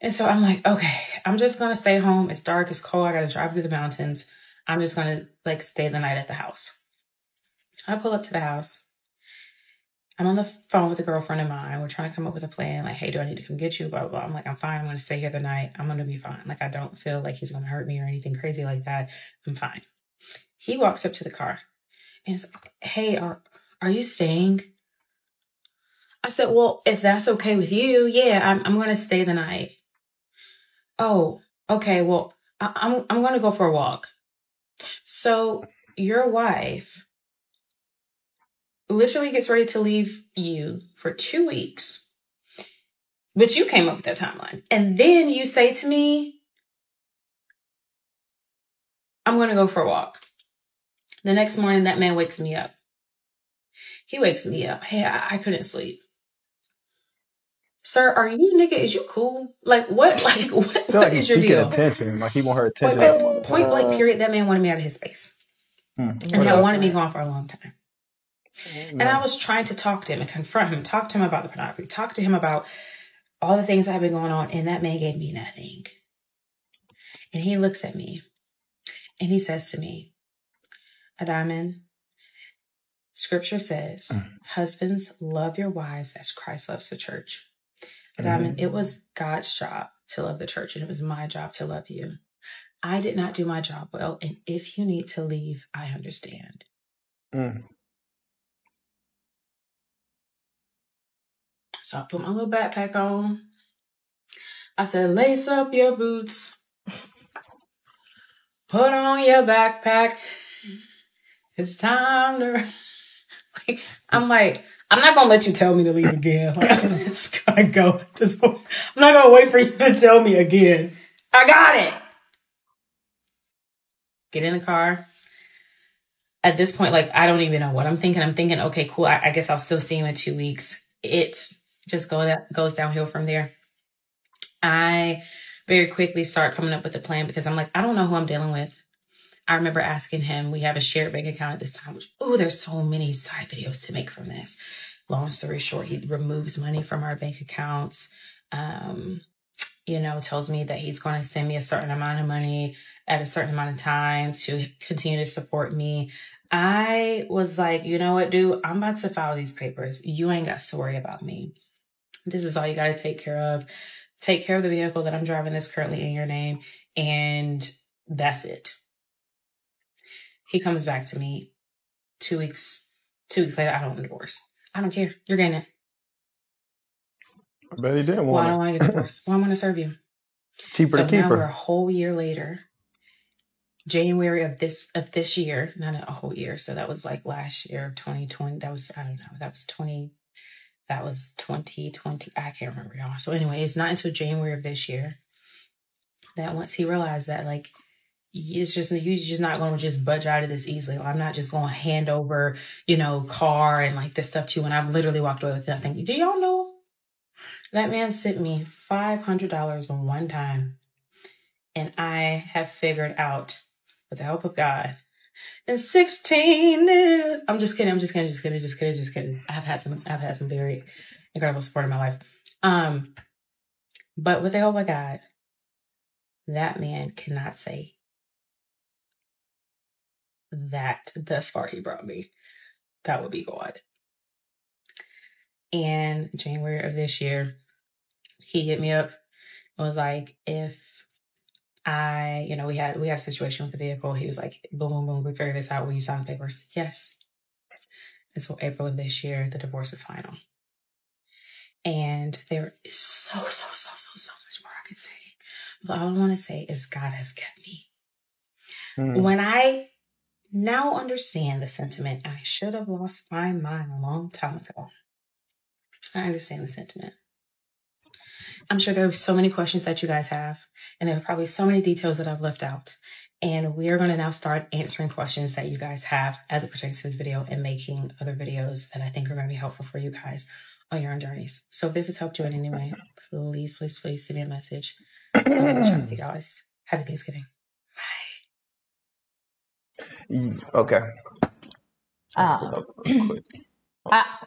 Speaker 1: And so I'm like, okay, I'm just going to stay home. It's dark. It's cold. I got to drive through the mountains. I'm just going to like stay the night at the house. I pull up to the house. I'm on the phone with a girlfriend of mine. We're trying to come up with a plan. Like, hey, do I need to come get you? Blah, blah, blah. I'm like, I'm fine. I'm going to stay here the night. I'm going to be fine. Like, I don't feel like he's going to hurt me or anything crazy like that. I'm fine. He walks up to the car. And says, hey, are you staying? I said, well, if that's okay with you, yeah, I'm going to stay the night. Oh, okay. Well, I'm going to go for a walk. So your wife literally gets ready to leave you for 2 weeks, but you came up with that timeline. And then you say to me, I'm going to go for a walk. The next morning, that man wakes me up. He wakes me up. Hey, I couldn't sleep. Sir, are you nigga? Is you cool? Like what? Like what is your deal?
Speaker 2: Attention. Like he want her attention.
Speaker 1: Point blank period. That man wanted me out of his space, and had wanted me gone for a long time. And I was trying to talk to him and confront him, talk to him about the pornography, talk to him about all the things that have been going on, and that man gave me nothing. And he looks at me, and he says to me, "A diamond. Scripture says, husbands, love your wives as Christ loves the church. A diamond, it was God's job to love the church, and it was my job to love you. I did not do my job well, and if you need to leave, I understand." So I put my little backpack on. I said, lace up your boots. Put on your backpack. It's time to... I'm like, I'm not going to let you tell me to leave again. Like, I'm just going to go at this point. I'm not going to wait for you to tell me again. I got it. Get in the car. At this point, like, I don't even know what I'm thinking. I'm thinking, okay, cool. I guess I'll still see you in 2 weeks. It just goes downhill from there. I very quickly start coming up with a plan because I'm like, I don't know who I'm dealing with. I remember asking him, we have a shared bank account at this time, which, there's so many side videos to make from this. Long story short, he removes money from our bank accounts, tells me that he's going to send me a certain amount of money at a certain amount of time to continue to support me. I was like, you know what, dude, I'm about to file these papers. You ain't got to worry about me. This is all you got to take care of. Take care of the vehicle that I'm driving that's currently in your name. And that's it. He comes back to me 2 weeks. 2 weeks later, I don't want a divorce. I don't care. You're getting it.
Speaker 2: I bet he didn't want it.
Speaker 1: Well, I don't want to get divorced. Well, I'm going to serve you.
Speaker 2: Cheaper to keep her.
Speaker 1: So now we're a whole year later. January of this year, not a whole year. So that was like last year, 2020. That was, I don't know. That was 2020. I can't remember, y'all. So anyway, it's not until January of this year that once he realized that, like, you're just not going to just budge out of this easily. Like, I'm not just going to hand over, car and like this stuff to you. And I've literally walked away with nothing. Do y'all know that man sent me $500 on one time? And I have figured out, with the help of God, And 16 is. I'm just kidding. I've had some very incredible support in my life. But with the help of God, that man cannot say that thus far he brought me. That would be God. And January of this year, he hit me up and was like, if we had a situation with the vehicle. He was like, boom, boom, boom, we figured this out when you sign the papers. Yes. And so April of this year, the divorce was final. And there is so much more I could say. But all I want to say is God has kept me. When I now understand the sentiment, I should have lost my mind a long time ago. I understand the sentiment. I'm sure there are so many questions that you guys have, and there are probably so many details that I've left out. And we are going to now start answering questions that you guys have as it pertains to this video and making other videos that I think are going to be helpful for you guys on your own journeys. So if this has helped you in any way, please send me a message. With you guys. Happy Thanksgiving.
Speaker 2: Bye. Okay.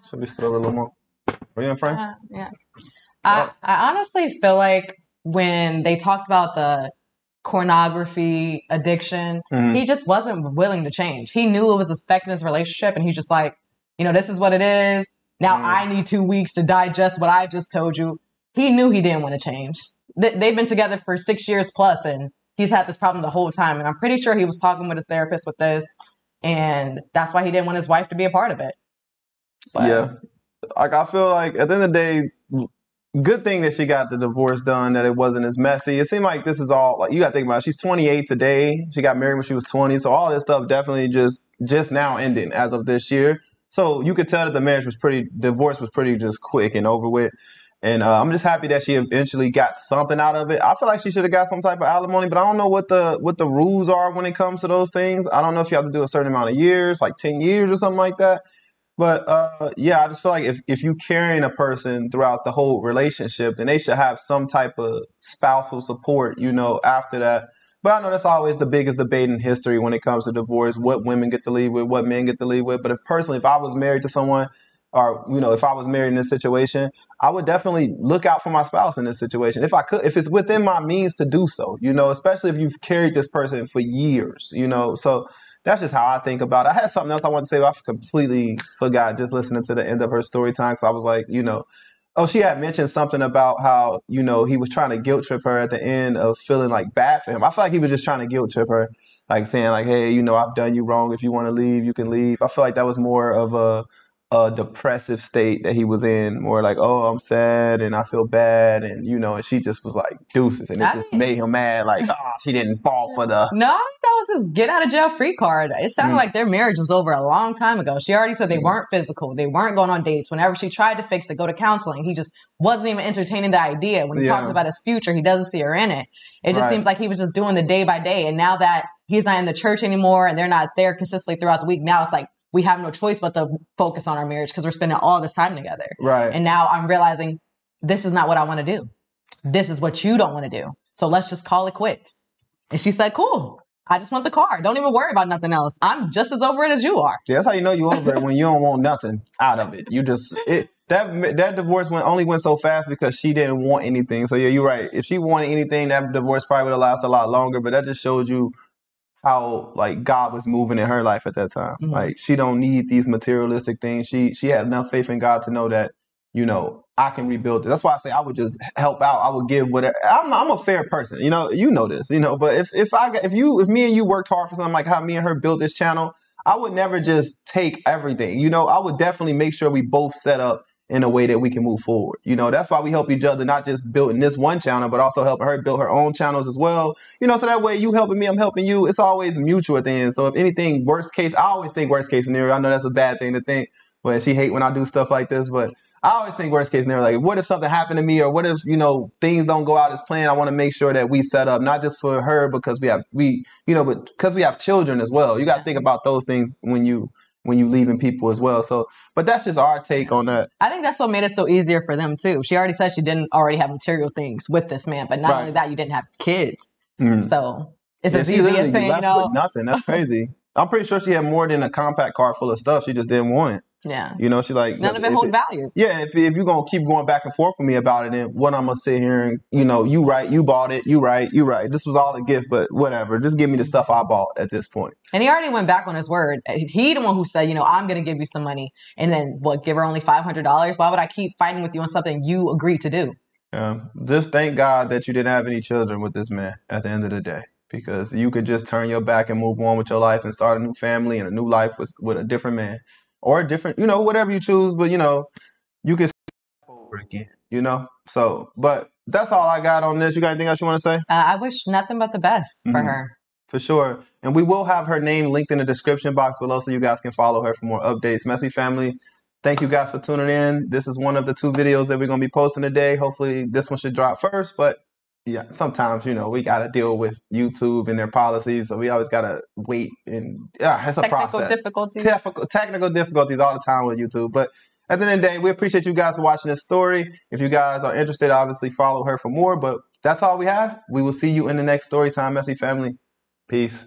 Speaker 2: Should we scroll a little more? Are you in frame?
Speaker 3: Yeah. I honestly feel like when they talked about the pornography addiction, he just wasn't willing to change. He knew it was affecting his relationship, and he's just like, this is what it is. Now I need 2 weeks to digest what I just told you. He knew he didn't want to change. They've been together for 6 years plus, and he's had this problem the whole time. And I'm pretty sure he was talking with his therapist with this, and that's why he didn't want his wife to be a part of it.
Speaker 2: But, yeah. Like, I feel like at the end of the day, good thing that she got the divorce done, that it wasn't as messy. It seemed like this is all, like, you got to think about it. She's 28 today. She got married when she was 20. So all this stuff definitely just now ending as of this year. So you could tell that the divorce was pretty just quick and over with. And I'm just happy that she eventually got something out of it. I feel like she should have got some type of alimony, but I don't know what the rules are when it comes to those things. I don't know if you have to do a certain amount of years, like 10 years or something like that. But yeah, I just feel like if you carrying a person throughout the whole relationship, then they should have some type of spousal support, after that. But I know that's always the biggest debate in history when it comes to divorce, what women get to leave with, what men get to leave with. But if I was married to someone, or, if I was married in this situation, I would definitely look out for my spouse in this situation. If I could, if it's within my means to do so, especially if you've carried this person for years, so that's just how I think about it. I had something else I wanted to say, but I completely forgot just listening to the end of her story time. Cause I was like, she had mentioned something about how, he was trying to guilt trip her at the end of feeling like bad for him. I feel like he was just trying to guilt trip her, like saying like, hey, I've done you wrong. If you want to leave, you can leave. I feel like that was more of a depressive state that he was in, more like, oh, I'm sad and I feel bad, and and she just was like deuces, and it just made him mad, like, oh, she didn't fall for the.
Speaker 3: No, that was his get out of jail free card. It sounded like their marriage was over a long time ago. She already said they weren't physical, they weren't going on dates. Whenever she tried to fix it, go to counseling, he just wasn't even entertaining the idea. When he talks about his future, he doesn't see her in it. It just seems like he was just doing the day by day. And now that he's not in the church anymore and they're not there consistently throughout the week, now it's like we have no choice but to focus on our marriage because we're spending all this time together.
Speaker 2: Right.
Speaker 3: And now I'm realizing this is not what I want to do. This is what you don't want to do. So let's just call it quits. And she said, cool. I just want the car. Don't even worry about nothing else. I'm just as over it as you are.
Speaker 2: Yeah, that's how you know you're over it, when you don't want nothing out of it. You just that divorce only went so fast because she didn't want anything. So yeah, you're right. If she wanted anything, that divorce probably would have lasted a lot longer. But that just shows you how like God was moving in her life at that time. Mm-hmm. Like she don't need these materialistic things. She had enough faith in God to know that, I can rebuild it. That's why I say I would just help out. I would give whatever. I'm a fair person, you know this, but if me and you worked hard for something like how me and her built this channel, I would never just take everything. I would definitely make sure we both set up in a way that we can move forward. That's why we help each other, not just building this one channel, but also helping her build her own channels as well. So that way you helping me, I'm helping you. It's always mutual at the end. So if anything, worst case, I always think worst case scenario. I know that's a bad thing to think, but she hate when I do stuff like this, but I always think worst case scenario, like what if something happened to me, or what if, things don't go out as planned? I want to make sure that we set up, not just for her because but because we have children as well. You got to think about those things when you leaving people as well. So, but that's just our take on that.
Speaker 3: I think that's what made it so easier for them too. She already said she didn't already have material things with this man, but not only that, you didn't have kids. So it's as easy as saying,
Speaker 2: with nothing. That's crazy. I'm pretty sure she had more than a compact car full of stuff. She just didn't want it.
Speaker 3: Yeah.
Speaker 2: You know, she like
Speaker 3: none of it hold value.
Speaker 2: Yeah, if you're gonna keep going back and forth with me about it, then what I'm gonna sit here and you right, you bought it, you right. This was all a gift, but whatever. Just give me the stuff I bought at this point.
Speaker 3: And he already went back on his word. He the one who said, I'm gonna give you some money, and then give her only $500. Why would I keep fighting with you on something you agreed to do?
Speaker 2: Just thank God that you didn't have any children with this man at the end of the day, because you could just turn your back and move on with your life and start a new family and a new life with a different man or a different, whatever you choose. But, you can start over again, So, but that's all I got on this. You got anything else you want to say?
Speaker 3: I wish nothing but the best for her.
Speaker 2: For sure. And we will have her name linked in the description box below so you guys can follow her for more updates. Messy Family, thank you guys for tuning in. This is one of the 2 videos that we're going to be posting today. Hopefully this one should drop first, but yeah, sometimes, we got to deal with YouTube and their policies. So we always got to wait, and it's a process. Technical difficulties all the time with YouTube. But at the end of the day, we appreciate you guys for watching this story. If you guys are interested, obviously follow her for more. But that's all we have. We will see you in the next story time, Messy Family. Peace.